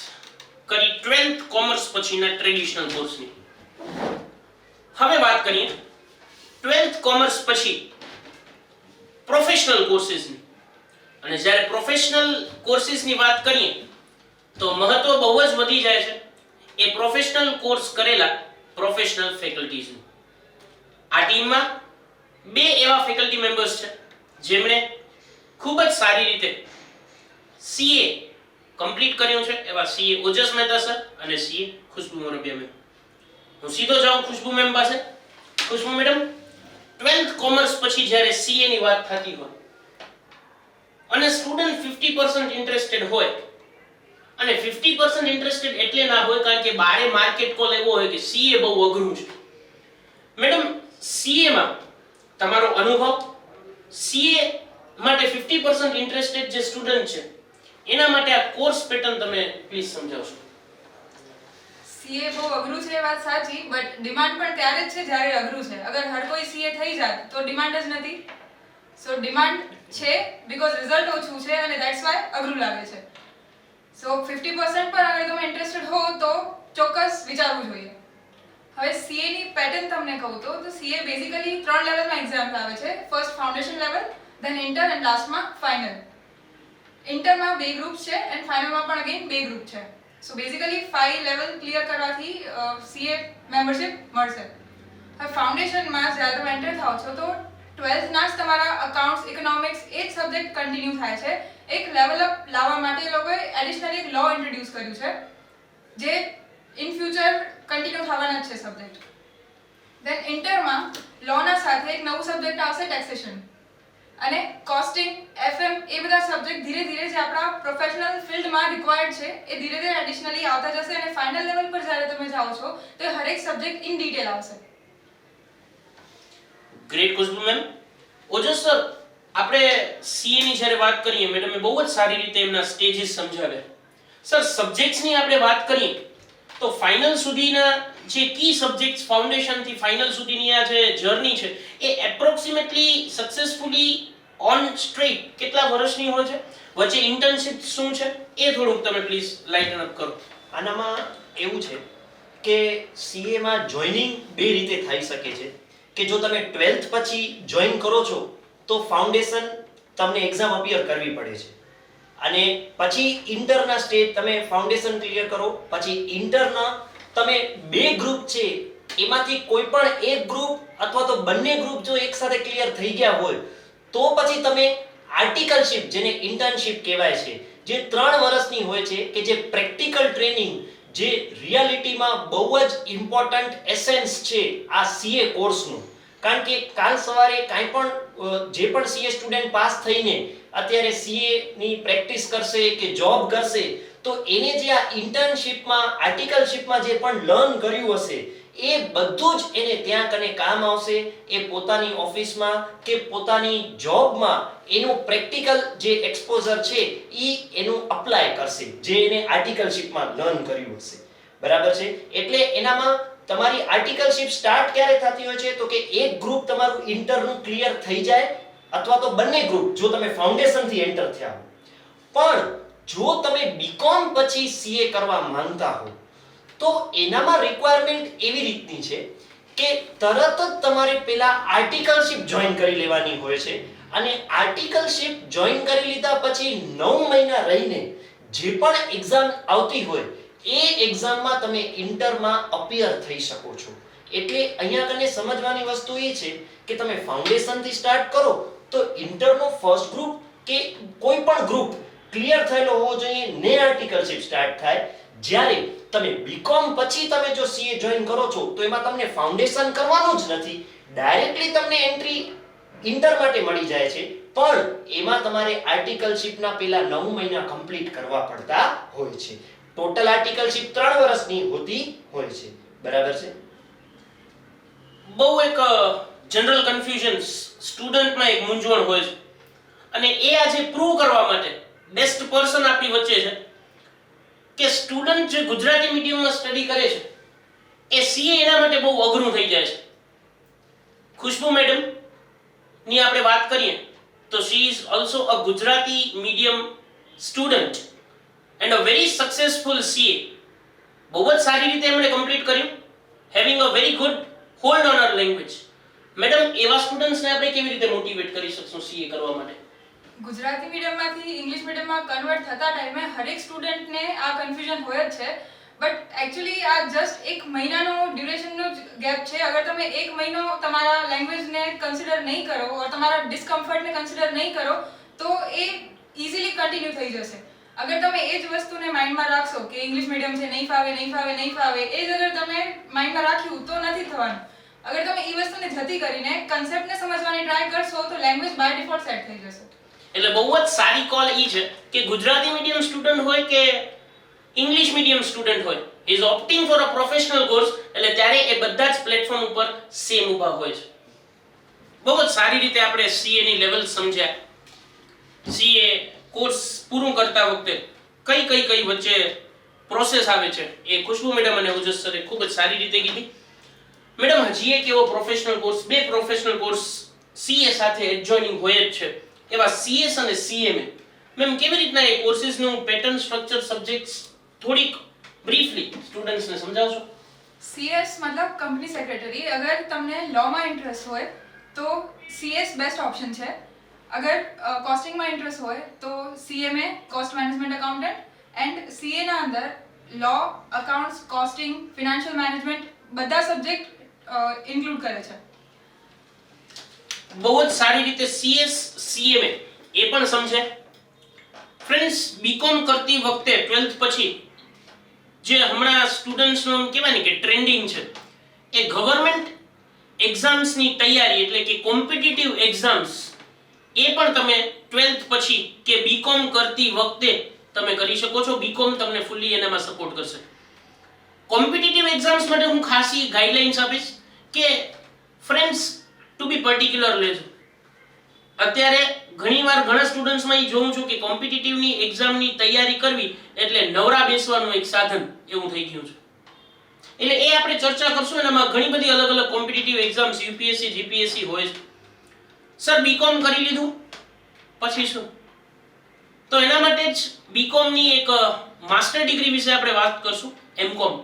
કરી 12th કોમર્સ પછીના ટ્રેડિશનલ કોર્સની. હવે વાત કરીએ 12th કોમર્સ પછી પ્રોફેશનલ કોર્સીસની. અને જ્યારે પ્રોફેશનલ કોર્સીસની વાત કરીએ તો મહત્વ બહુ જ વધી જાય છે એ પ્રોફેશનલ કોર્સ કરેલા પ્રોફેશનલ ફેકલ્ટીઝનું. આ ટીમમાં બે એવા ફેકલ્ટી મેમ્બર્સ છે જેમણે ખૂબ જ સારી રીતે CA કમ્પ્લીટ કર્યું છે, એવા CA ઓજસ મહેતા સર અને CA ખુશ્બુ મોરબિયા મેમ. હું સીધો જાઉં ખુશ્બુ મેમ પાસે. ખુશ્બુ મેડમ, 12th કોમર્સ પછી જ્યારે CA ની વાત થતી હોય અને સ્ટુડન્ટ 50% ઇન્ટરેસ્ટેડ હોય, અને 50% ઇન્ટરેસ્ટેડ એટલે ના હોય કારણ કે બારે માર્કેટ કોલ એવો હોય કે CA બહુ અઘરું છે. મેડમ, CA માં તમારો અનુભવ, CA માટે 50% ઇન્ટરેસ્ટેડ જે સ્ટુડન્ટ છે એના માટે આ કોર્સ પેટર્ન તમે પ્લીઝ સમજાવશો. CA બહુ અઘરું છે એ વાત સાચી, બટ ડિમાન્ડ પણ ત્યારે જ છે જ્યારે અઘરું છે. અગર હર કોઈ CA થઈ જાય તો ડિમાન્ડ જ નથી. સો ડિમાન્ડ છે બીકોઝ રિઝલ્ટ ઓછું છે અને ધેટ્સ વાય અઘરું લાગે છે. સો 50% પર અગર તમે ઇન્ટરેસ્ટેડ હો તો ચોક્કસ વિચારવું જોઈએ. હવે સીએ ની પેટર્ન તમને કહું તો સીએ બેઝિકલી 3 લેવલમાં એક્ઝામ્સ આવે છે. First foundation level, then inter and લાસ્ટમાં ફાઇનલ. ઇન્ટરમાં 2 ગ્રુપ્સ છે એન્ડ ફાઇનલમાં પણ અગેન 2 ગ્રુપ છે. સો બેઝિકલી 5 લેવલ ક્લિયર કરવાથી સીએ મેમ્બરશિપ મળશે. હવે ફાઉન્ડેશનમાં જ્યારે તમે એન્ટર થાઓ છો તો 12th ના જ તમારા અકાઉન્ટ્સ, ઇકોનોમિક્સ એ જ સબ્જેક્ટ કન્ટિન્યુ થાય છે. એક લેવલ અપ લાવવા માટે એ લોકોએ એડિશનલી એક લો ઇન્ટ્રોડ્યુસ કર્યું છે જે ઇન ફ્યુચર કન્ટિન્યુ થવાના જ છે સબ્જેક્ટ. ધેન ઇન્ટરમાં લોના સાથે એક નવું સબ્જેક્ટ આવશે ટેક્સેશન અને કોસ્ટિંગ, એફએમ એ બધા સબ્જેક્ટ ધીરે ધીરે જે આપણા પ્રોફેશનલ ફિલ્ડમાં રિક્વાયર્ડ છે એ ધીરે ધીરે એડિશનલી આવતા જશે અને ફાઇનલ લેવલ પર જ્યારે તમે જાઓ છો તો હરેક સબ્જેક્ટ ઇન ડિટેલ આવશે. ગ્રેટ ખુશ્બુ મેમ. ઓજસ સર, આપણે સીએ ની જ્યારે વાત કરીએ મેડમે બહુ જ સારી રીતે એમના સ્ટેજીસ સમજાવ્યા. સર, સબ્જેક્ટ્સની આપણે વાત કરીએ તો ફાઇનલ સુધીના જે કી સબ્જેક્ટ્સ ફાઉન્ડેશન થી ફાઇનલ સુધીની આ જે જર્ની છે એ એપ્રોક્સિમેટલી સક્સેસફુલી ઓન સ્ટ્રેટ કેટલા વર્ષની હોય છે? વચ્ચે ઇન્ટર્નશિપ શું છે એ થોડુંક તમે પ્લીઝ લાઇટન અપ કરો. આનામાં એવું છે કે સીએ માં જોઈનિંગ 2 રીતે થઈ શકે છે કે જો તમે 12th પછી જોઈન કરો છો તો ફાઉન્ડેશન તમને એક્ઝામ અપિયર કરવી પડે છે અને પછી ઇન્ટરના સ્ટેજ તમે ફાઉન્ડેશન ક્લિયર કરો પછી ઇન્ટરના તમે 2 ગ્રુપ છે એમાંથી કોઈ પણ એક ગ્રુપ અથવા તો બંને ગ્રુપ જો એકસાથે ક્લિયર થઈ ગયા હોય તો પછી તમે આર્ટિકલશિપ, જેને ઇન્ટર્નશિપ કહેવાય છે, જે 3 વર્ષની હોય છે કે જે પ્રેક્ટિકલ ટ્રેનિંગ, જે રિયાલિટીમાં બહુ જ ઇમ્પોર્ટન્ટ એસેન્સ છે આ સીએ કોર્સનું. કારણ કે કાલ સવારે કાંઈ પણ જે પણ સીએ સ્ટુડન્ટ પાસ થઈને અત્યારે સીએ ની પ્રેક્ટિસ કરશે કે જોબ કરશે તો એને જે આ ઇન્ટર્નશિપમાં, આર્ટિકલશિપમાં જે પણ લર્ન કર્યું હશે એ બધું જ એને ત્યાં કને કામ આવશે. એ પોતાની ઓફિસમાં કે પોતાની જોબમાં એનું પ્રેક્ટિકલ જે એક્સપોઝર છે એ એનું અપ્લાય કરશે જે એને આર્ટિકલશિપમાં લર્ન કર્યું હશે. બરાબર છે? એટલે એનામાં તમારી આર્ટિકલશિપ સ્ટાર્ટ ક્યારે થતી હોય છે તો કે એક ગ્રુપ તમારું ઇન્ટરનું ક્લિયર થઈ જાય અથવા તો બંને ગ્રુપ જો તમે ફાઉન્ડેશન થી એન્ટર થયા હો. પણ જો તમે બીકોમ પછી સીએ કરવા માંગતા હો તો એનામાં રિક્વાયરમેન્ટ એવી રીતની છે કે તરત જ તમારે પહેલા આર્ટિકલશિપ જોઈન કરી લેવાની હોય છે અને આર્ટિકલશિપ જોઈન કરી લીધા પછી 9 મહિના રહીને જે પણ એક્ઝામ આવતી હોય એ એક્ઝામમાં તમે ઇન્ટરમાં અપિયર થઈ શકો છો. એટલે અહીંયા કને સમજવાની વસ્તુ એ છે કે તમે ફાઉન્ડેશન થી સ્ટાર્ટ કરો તો ઇન્ટરનો ફર્સ્ટ ગ્રુપ કે કોઈ પણ ગ્રુપ ક્લિયર થયેલો હોવો જોઈએ ને આર્ટિકલશિપ સ્ટાર્ટ થાય. જ્યારે તમે બીકોમ પછી તમે જો સીએ જોઈન કરો છો તો એમાં તમને ફાઉન્ડેશન કરવાનું જ નથી, ડાયરેક્ટલી તમને એન્ટ્રી ઇન્ટર માટે મળી જાય છે. પણ એમાં તમારે આર્ટિકલશિપના પહેલા 9 મહિના કમ્પ્લીટ કરવા પડતા હોય છે. ટોટલ આર્ટિકલશિપ 3 વર્ષની હોતી હોય છે. બરાબર છે? બહુ એક જનરલ કન્ફ્યુઝન સ્ટુડન્ટમાં એક મૂંઝવણ હોય છે અને એ આજે પ્રૂવ કરવા માટે બેસ્ટ પર્સન આપણી વચ્ચે છે કે સ્ટુડન્ટ જે ગુજરાતી મીડિયમમાં સ્ટડી કરે છે એ સીએ એના માટે બહુ અઘરું થઈ જાય છે. ખુશ્બુ મેડમ ની આપણે વાત કરીએ તો she is also a Gujarati medium student and a very successful CA. બહુ જ સારી રીતે એમણે કમ્પ્લીટ કર્યું, having a very good hold on her language. Madam, એવા સ્ટુડન્ટ્સને આપણે કેવી રીતે મોટિવેટ કરી શકશું સીએ કરવા માટે? ગુજરાતી મીડિયમમાંથી ઇંગ્લિશ મીડિયમમાં કન્વર્ટ થતા ટાઈમે હરેક સ્ટુડન્ટને આ કન્ફ્યુઝન હોય જ છે. બટ એકચ્યુઅલી આ જસ્ટ 1 મહિનાનો ડ્યુરેશનનો ગેપ છે. અગર તમે 1 મહિનો તમારા લેંગ્વેજને કન્સિડર નહીં કરો ઓર તમારા ડિસ્કમ્ફર્ટને કન્સિડર નહીં કરો તો એ ઇઝીલી કન્ટિન્યુ થઈ જશે. અગર તમે એ જ વસ્તુને માઇન્ડમાં રાખશો કે ઇંગ્લિશ મીડિયમ છે, નહીં ફાવે એ જ અગર તમે માઇન્ડમાં રાખ્યું તો નથી થવાનું. અગર તમે એ વસ્તુને જતી કરીને કન્સેપ્ટને સમજવાની ટ્રાય કરશો તો લેંગ્વેજ બાય ડિફોલ્ટ સેટ થઈ જશે. એટલે બહુ જ સારી કોલ ઈ છે કે ગુજરાતી મીડિયમ સ્ટુડન્ટ હોય કે ઇંગ્લિશ મીડિયમ સ્ટુડન્ટ હોય, is opting for a professional course, એટલે ત્યારે એ બધા જ પ્લેટફોર્મ ઉપર સેમ ઊભા હોય છે. બહુ જ સારી રીતે આપણે સીએ ની લેવલ સમજ્યા. સીએ કોર્સ પૂરું કરતા વખતે કઈ વચ્ચે પ્રોસેસ આવે છે એ ખુશ્બુ મેડમ અને ઓજસ સરે ખૂબ જ સારી રીતે કીધી. મેડમ, હજી એક એવો professional course, 2 professional course CA સાથે જોઈનિંગ હોય જ છે એવા CS અને CMA મેમ કેવી રીતના એ કોર્સિસનું પેટર્ન સ્ટ્રક્ચર સબ્જેક્ટ્સ થોડીક બ્રીફલી સ્ટુડન્ટ્સને સમજાવશો? CS मतलब कंपनी सेक्रेटरी. अगर તમને लॉ માં ઇન્ટરેસ્ટ હોય તો CS બેસ્ટ ઓપ્શન છે. અગર કોસ્ટિંગ માં ઇન્ટરેસ્ટ હોય તો CMA cost management accountant and CA ના અંદર લો, અકાઉન્ટ્સ, કોસ્ટિંગ, ફિનાન્શિયલ મેનેજમેન્ટ બધા સબ્જેક્ટ ઇન્ક્લુડ કરે છે. બહુ જ સારી રીતે CS CMA એ પણ સમજે. ફ્રેન્ડ્સ, બીકોમ કરતી વખતે 12th પછી જે હમણાં સ્ટુડન્ટ્સનો કહેવાય ને કે ટ્રેન્ડિંગ છે એ ગવર્નમેન્ટ એક્ઝામ્સની તૈયારી એટલે કે કોમ્પિટિટિવ એક્ઝામ્સ એ પણ તમે 12th પછી કે બીકોમ કરતી વખતે તમે કરી શકો છો. બીકોમ તમને ફૂલી એનામાં સપોર્ટ કરશે. કોમ્પિટિટિવ એક્ઝામ્સ માટે હું ખાસી ગાઈડલાઇન્સ આપીશ કે ફ્રેન્ડ્સ ટુ બી પર્ટિક્યુલર લેજો. અત્યારે ઘણીવાર ઘણા સ્ટુડન્ટ્સમાં એ જોઉં છું કે કોમ્પિટિટિવની એક્ઝામની તૈયારી કરવી એટલે નવરા બેસવાનું એક સાધન એવું થઈ ગયું છે. એટલે એ આપણે ચર્ચા કરશું. એનામાં ઘણી બધી અલગ અલગ કોમ્પિટિટિવ એક્ઝામ્સ UPSC GPSC હોય છે. સર બીકોમ કરી લીધું પછી શું? તો એના માટે જ બીકોમની એક માસ્ટર ડિગ્રી વિશે આપણે વાત કરશું, એમકોમ.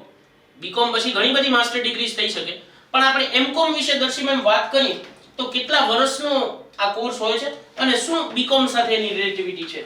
બીકોમ પછી ઘણી બધી માસ્ટર ડિગ્રીઝ થઈ શકે, પણ આપણે એમકોમ વિશે દર્શીમેમ વાત કરીએ તો કેટલા વર્ષનો આ કોર્સ હોય છે અને શું બીકોમ સાથે એની રિલેટિવિટી છે?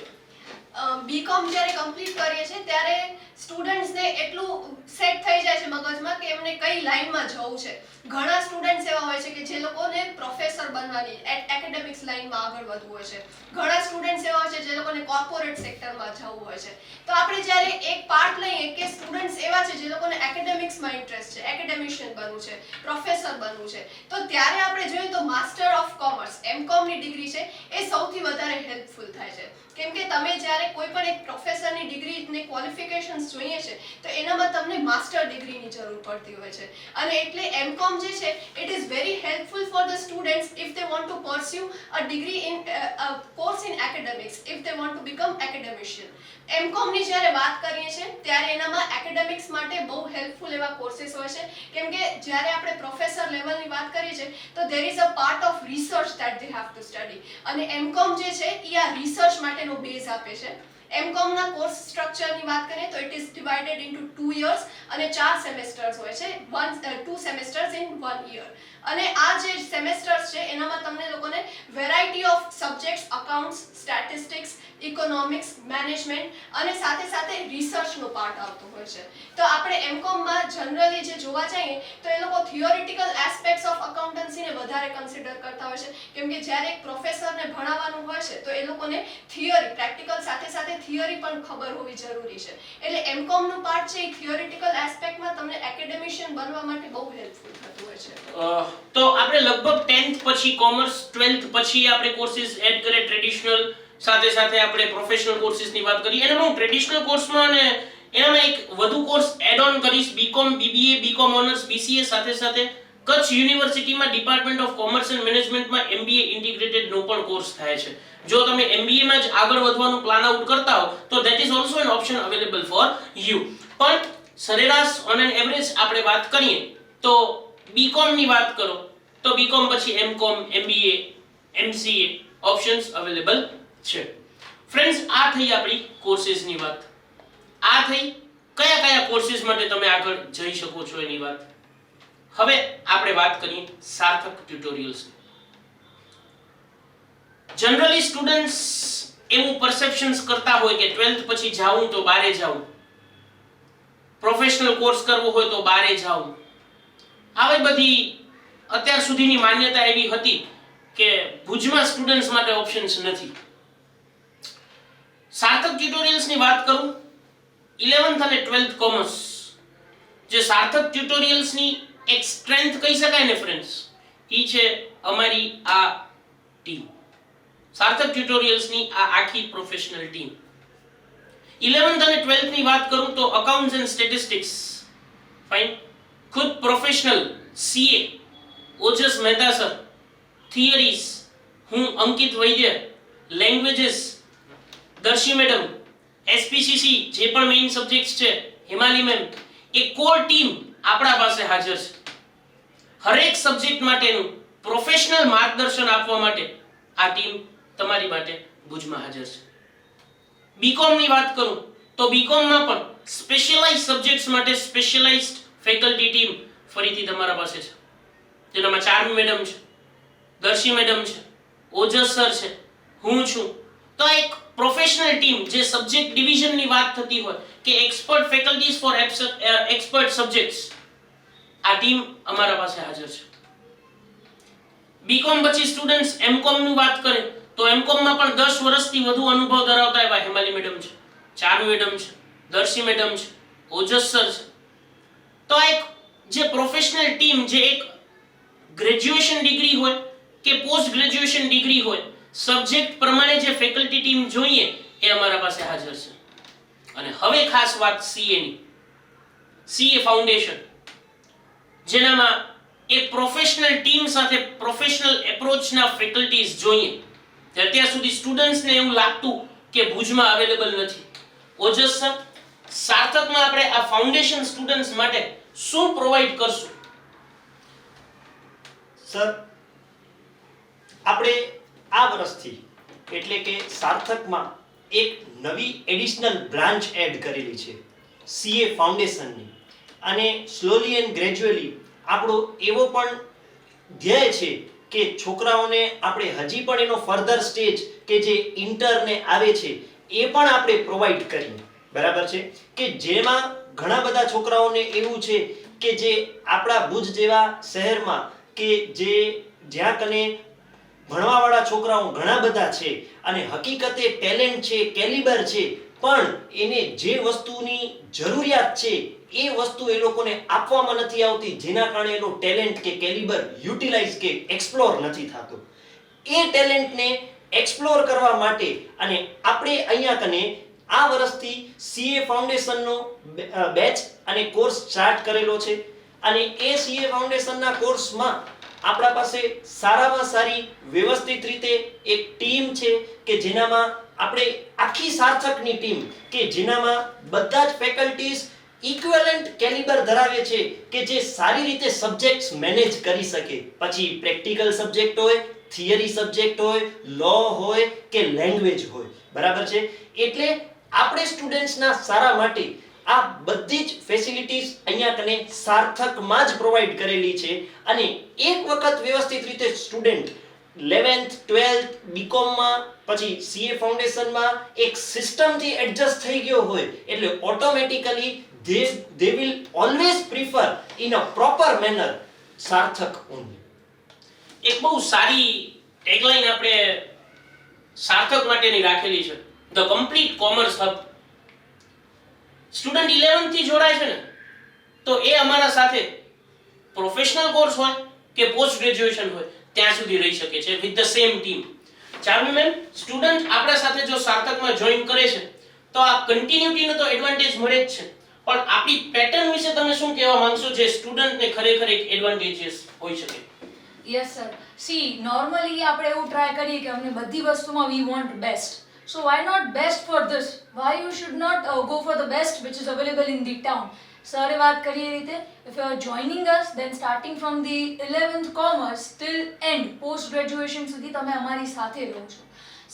બીકોમ જ્યારે કમ્પ્લીટ કરીએ છીએ ત્યારે સ્ટુડન્ટ્સને એટલું સેટ થઈ જાય છે મગજમાં કે એમને કઈ લાઈનમાં જવું છે. ઘણા સ્ટુડન્ટ્સ એવા હોય છે કે જે લોકોને પ્રોફેસર બનવાની એકેડેમિક્સ લાઈનમાં આગળ વધવું હોય છે. ઘણા સ્ટુડન્ટ્સ એવા હોય છે જે લોકોને કોર્પોરેટ સેક્ટરમાં જવું હોય છે. તો આપણે જ્યારે એક પાર્ટ લઈએ કે સ્ટુડન્ટ્સ એવા છે જે લોકોને એકેડેમિક્સમાં ઇન્ટરેસ્ટ છે, એકેડેમિશિયન બનવું છે, પ્રોફેસર બનવું છે, તો ત્યારે આપણે જોઈએ તો માસ્ટર ઓફ કોમર્સ એમકોમની ડિગ્રી છે એ સૌથી વધારે હેલ્પફુલ થાય છે. કેમ કે તમે જ્યારે કોઈ પણ એક પ્રોફેસરની ડિગ્રીને ક્વોલિફિકેશન્સ જોઈએ છે તો એનામાં તમને માસ્ટર ડિગ્રીની જરૂર પડતી હોય છે. અને એટલે એમકોમ જે છે it is very helpful for the students if they want to pursue a degree in course in academics, if they want to become academician. એમકોમની જ્યારે વાત કરીએ છીએ ત્યારે એનામાં એકેડેમિક્સ માટે બહુ હેલ્પફુલ એવા કોર્सेस હોય છે. કેમ કે જ્યારે આપણે પ્રોફેસર લેવલની વાત કરીએ છીએ તો there is a part of research that they have to study. અને એમકોમ જે છે એ આ રિસર્ચ માટેનો બેઝ આપે છે. એમકોમના કોર્સ સ્ટ્રક્ચરની વાત કરીએ તો it is divided into 2 years અને 4 સેમેસ્ટર્સ હોય છે. 2 સેમેસ્ટર્સ ઇન 1 year. અને આ જે સેમેસ્ટર્સ છે એનામાં તમને લોકોને variety of subjects, accounts, statistics, economics, management અને સાથે સાથે રિસર્ચનો પાર્ટ આવતો હોય છે. તો આપણે એમકોમમાં જનરલી જે જોવા જઈએ તો એ લોકો થિયોરિટિકલ એસ્પેક્ટ્સ ઓફ અકાઉન્ટન્સીને વધારે કન્સિડર કરતા હોય છે. કેમ કે જ્યારે એક પ્રોફેસરને ભણાવવાનું હોય છે તો એ લોકોને થિયરી, પ્રેક્ટિકલ સાથે સાથે થિયરી પણ ખબર હોવી જરૂરી છે. એટલે એમકોમનું પાર્ટ છે એ થિયોરિટિકલ એસ્પેક્ટમાં તમને એકેડેમિશિયન બનવા માટે બહુ હેલ્પફુલ થતું હોય છે. તો આપણે લગભગ 10th પછી કોમર્સ, 12th પછી આપણે કોર્સિસ એડ કરે, ટ્રેડિશનલ સાથે સાથે આપણે પ્રોફેશનલ કોર્સિસની વાત કરી. એનામાં હું ટ્રેડિશનલ કોર્સમાં અને એનામાં એક વધુ કોર્સ એડ ઓન કરીશ. BCom, BBA, BCom honours, BCA સાથે સાથે કચ્છ યુનિવર્સિટીમાં ડિપાર્ટમેન્ટ ઓફ કોમર્સ એન્ડ મેનેજમેન્ટમાં MBA ઇન્ટિગ્રેટેડ નો પણ કોર્સ થાય છે. જો તમે MBA માં જ આગળ વધવાનું પ્લાન આઉટ કરતા હો તો that is also N option available for you. પણ સરેરાશ ઓન એન એવરેજ આપણે વાત કરીએ તો બીકોમ ની વાત કરો તો બીકોમ પછી MCom, MBA, MCA options available છે. ફ્રેન્ડ્સ, આ થઈ આપણી કોર્સિસની વાત. આ થઈ કયા કયા કોર્સિસ માટે તમે આગળ જઈ શકો છો એની વાત. હવે આપણે વાત કરીએ સાર્થક ટ્યુટોરિયલ્સની. જનરલી સ્ટુડન્ટ્સ એવું પરસેપ્શન્સ કરતા હોય કે 12th પછી જાવું તો બારે જાવું, પ્રોફેશનલ કોર્સ કરવો હોય તો બારે જાવું. આવી બધી અત્યાર સુધીની માન્યતા એવી હતી કે ભુજમાં સ્ટુડન્ટ્સ માટે ઓપ્શન્સ નથી. સાર્થક ટ્યુટોરિયલ્સની વાત કરું, 11th અને 12th કોમર્સ જે સાર્થક ટ્યુટોરિયલ્સની એક સ્ટ્રેન્થ કહી શકાય ને ફ્રેન્ડ્સ, ઈ છે અમારી આ ટીમ. સાર્થક ટ્યુટોરિયલ્સની આ આખી પ્રોફેશનલ ટીમ. 11th અને 12th ની વાત કરું તો અકાઉન્ટ્સ એન્ડ સ્ટેટિસ્ટિક્સ ફાઇન, ખુદ પ્રોફેશનલ CA ઓજસ મહેતા સર, થિયરીઝ હું અંકિત વૈદ્ય, લેંગ્વેજીસ દર્શી મેડમ, SPCC જે પણ મેઇન સબ્જેક્ટ્સ છે હિમાલી મેમ, એક કોર ટીમ આપણા પાસે હાજર છે. હરેક સબ્જેક્ટ માટેનું પ્રોફેશનલ માર્ગદર્શન આપવા માટે આ ટીમ તમારી માટે ભુજમાં હાજર છે. બીકોમ ની વાત કરું તો બીકોમ માં પણ સ્પેશિયલાઇઝ સબ્જેક્ટ્સ માટે સ્પેશિયલાઇઝ્ડ ફેકલ્ટી ટીમ ફરીથી તમારા પાસે છે, જેનામાં ચાર્મી મેડમ છે, દર્શી મેડમ છે, ઓજસ સર છે, હું છું. તો આ એક પ્રોફેશનલ ટીમ જે સબ્જેક્ટ ડિવિઝન ની વાત થતી હોય કે expert faculties for expert subjects, આ ટીમ અમારા પાસે હાજર છે. બીકોમ પછી સ્ટુડન્ટ્સ એમકોમ ની વાત કરે તો એમકોમ માં પણ 10 વર્ષથી વધુ અનુભવ ધરાવતા એવા હેમાલી મેડમ છે, ચારુ મેડમ છે, દર્શી મેડમ છે, ઓજસ સર છે. તો આ એક જે પ્રોફેશનલ ટીમ જે એક ગ્રેજ્યુએશન ડિગ્રી હોય કે પોસ્ટ ગ્રેજ્યુએશન ડિગ્રી હોય, સબ્જેક્ટ પ્રમાણે જે ફેકલ્ટી ટીમ જોઈએ એ અમારા પાસે હાજર છે. અને હવે ખાસ વાત સીએ ની, સીએ ફાઉન્ડેશન, જેનામાં એક પ્રોફેશનલ ટીમ સાથે પ્રોફેશનલ એપ્રોચના ફેકલ્ટીઝ જોઈએ. અત્યાર સુધી સ્ટુડન્ટ્સને એવું લાગતું કે ભુજમાં અવેલેબલ નથી. ઓજસ સર, સાર્થકમાં આપણે આ ફાઉન્ડેશન સ્ટુડન્ટ્સ માટે શું પ્રોવાઈડ કરશું? સર, આપણે આ વર્ષથી એટલે કે સાર્થકમાં એક નવી એડિશનલ બ્રાન્ચ એડ કરેલી છે, સીએ ફાઉન્ડેશનની. અને સ્લોલી એન્ડ ગ્રેજ્યુઅલી આપણો એવો પણ ધ્યેય છે કે છોકરાઓને આપણે હજી પણ એનો ફર્ધર સ્ટેજ કે જે ઇન્ટરને આવે છે એ પણ આપણે પ્રોવાઈડ કરીએ. બરાબર છે કે જેમાં ઘણા બધા છોકરાઓને એવું છે કે જે આપણા ભુજ જેવા શહેરમાં કે જે જ્યાં કને ભણવાવાળા છોકરાઓ ઘણા બધા છે અને હકીકતે ટેલેન્ટ છે, કેલિબર છે, પણ એને જે વસ્તુની જરૂરિયાત છે એ વસ્તુ એ લોકોને આપવામાં નથી આવતી, જેના કારણે એનો ટેલેન્ટ કે કેલિબર યુટિલાઇઝ કે એક્સપ્લોર નથી થતો. એ ટેલેન્ટને એક્સપ્લોર કરવા માટે અને આપણે અહીંયા કને આ વર્ષથી સીએ ફાઉન્ડેશનનો બેચ અને કોર્સ સ્ટાર્ટ કરેલો છે. અને એ સીએ ફાઉન્ડેશનના કોર્સમાં આપણા પાસે સારામાં સારી વ્યવસ્થિત રીતે એક ટીમ છે કે જેનામાં આપણે આખી સાર્થકની ટીમ કે જેનામાં બધા જ ફેકલ્ટીઝ ઇક્વિવેલન્ટ કેલિબર ધરાવે છે કે જે સારી રીતે સબ્જેક્ટ્સ મેનેજ કરી શકે. પછી પ્રેક્ટિકલ સબ્જેક્ટ હોય, થિયરી સબ્જેક્ટ હોય, લો હોય કે લેંગ્વેજ હોય. બરાબર છે. એટલે આપણે સ્ટુડન્ટ્સના સારા માટે આ બધી જ ફેસિલિટીઝ અહીંયા કને સાર્થકમાં જ પ્રોવાઈડ કરેલી છે. અને એક વખત વ્યવસ્થિત રીતે સ્ટુડન્ટ 11th 12th બીકોમમાં પછી સીએ ફાઉન્ડેશનમાં એક સિસ્ટમથી એડજસ્ટ થઈ ગયો હોય એટલે automatically they will always prefer in a proper manner સાર્થક only. એક બહુ સારી ટેગલાઈન આપણે સાર્થક માટેની રાખેલી છે, the complete commerce hub. Student 11 થી જોડાય છે ને તો એ અમારા સાથે પ્રોફેશનલ કોર્સ હોય કે પોસ્ટ ગ્રેજ્યુએશન હોય ત્યાં સુધી રહી શકે છે with the same team. Charmi ma'am, student આપણા સાથે જો સાર્થકમાં જોઈન કરે છે તો આ કન્ટિન્યુટીનો તો એડવાન્ટેજ મળે જ છે, પણ આપણી પેટર્ન વિશે તમે શું કહેવા માંગશો જે સ્ટુડન્ટને ખરેખર એક એડવાન્ટેજીસ હોઈ શકે? યસ સર, સી નોર્મલી આપણે એવું ટ્રાય કરીએ કે અમને બધી વસ્તુમાં we want best. So why not best for this? Why you should not go for the best which is available in the town? Sir વાત કરીએ એ રીતે, if you are joining us then starting from the 11th commerce till end post graduation સુધી તમે અમારી સાથે રહો છો.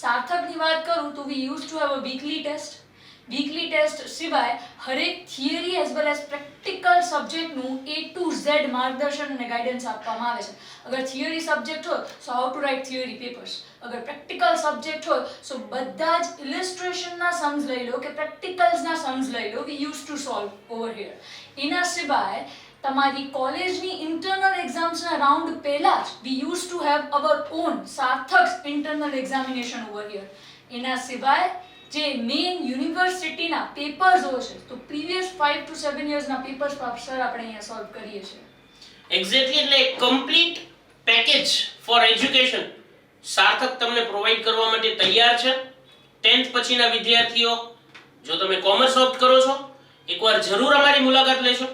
સાર્થકની વાત કરું તો we used to have a weekly test. Weekly test સિવાય હરેક theory as well as practical સબ્જેક્ટનું A to Z માર્ગદર્શન અને ગાઈડન્સ આપવામાં આવે છે. અગર થિયરી સબ્જેક્ટ હોય so how to write theory papers, અગર પ્રેક્ટિકલ સબ્જેક્ટ હોય સો બધા જ ઇલિસ્ટ્રેશનના सम्स લઈ લો કે પ્રેક્ટિકલ્સના सम्स લઈ લો, we use to solve over here. એના સિવાય તમારી કોલેજની ઇન્ટરનલ એક્ઝામ્સના રાઉન્ડ પહેલા જ we use to have our own Sarthak internal examination over here. એના સિવાય જે મેઇન યુનિવર્સિટીના પેપર્સ હોય છે તો પ્રીવિયસ 5 to 7 યર્સના પેપર્સ સર આપણે અહીંયા સોલ્વ કરીએ છીએ. એક્ઝેક્ટલી, એટલે કમ્પ્લીટ પેકેજ ફોર એજ્યુકેશન સાર્થક તમને પ્રોવાઈડ કરવા માટે તૈયાર છે. 10th પછીના વિદ્યાર્થીઓ જો તમે કોમર્સ ઓપ્ટ કરો છો એકવાર જરૂર અમારી મુલાકાત લેશો.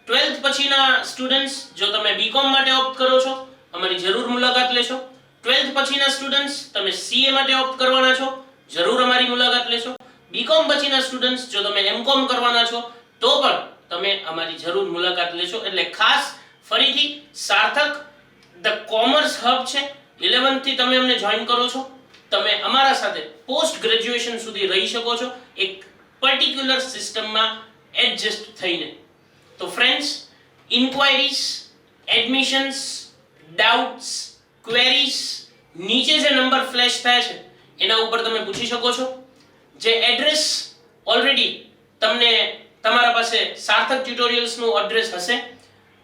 12th પછીના સ્ટુડન્ટ્સ જો તમે બીકોમ માટે ઓપ્ટ કરો છો અમારી જરૂર મુલાકાત લેશો. 12th પછીના સ્ટુડન્ટ્સ તમે સીએ માટે ઓપ્ટ કરવાના છો જરૂર અમારી મુલાકાત લેશો. બીકોમ પછીના સ્ટુડન્ટ્સ જો તમે એમકોમ કરવાના છો તો પણ તમે અમારી જરૂર મુલાકાત લેશો. એટલે ખાસ ફરીથી સાર્થક ધ કોમર્સ હબ છે. 11th થી તમે અમને જોઈન કરો છો તમે અમારા સાથે પોસ્ટ ગ્રેજ્યુએશન સુધી રહી શકો છો એક પર્ટિક્યુલર સિસ્ટમમાં એડજસ્ટ થઈને. તો friends, enquiries, admissions, doubts, queries નીચે જે નંબર ફ્લેશ થાય છે એના ઉપર તમે પૂછી શકો છો. જે એડ્રેસ ઓલરેડી તમને તમારા પાસે સાર્થક ટ્યુટોરિયલ્સનું એડ્રેસ હશે,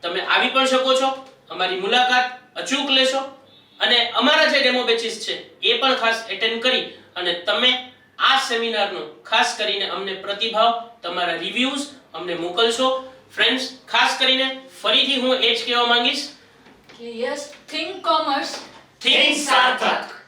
તમે આવી પણ શકો છો, અમારી મુલાકાત અચૂક લેશો અને અમારા જે ડેમો બેચીસ છે એ પણ ખાસ એટેન્ડ કરી અને તમે આ સેમિનારનો ખાસ કરીને અમને પ્રતિભાવ, તમારા રિવ્યુઝ અમને મોકલશો. ફ્રેન્ડ્સ, ખાસ કરીને ફરીથી હું એ જ કહેવા માંગીશ કે યસ, થિંક કોમર્સ, થિંક સાર્થક.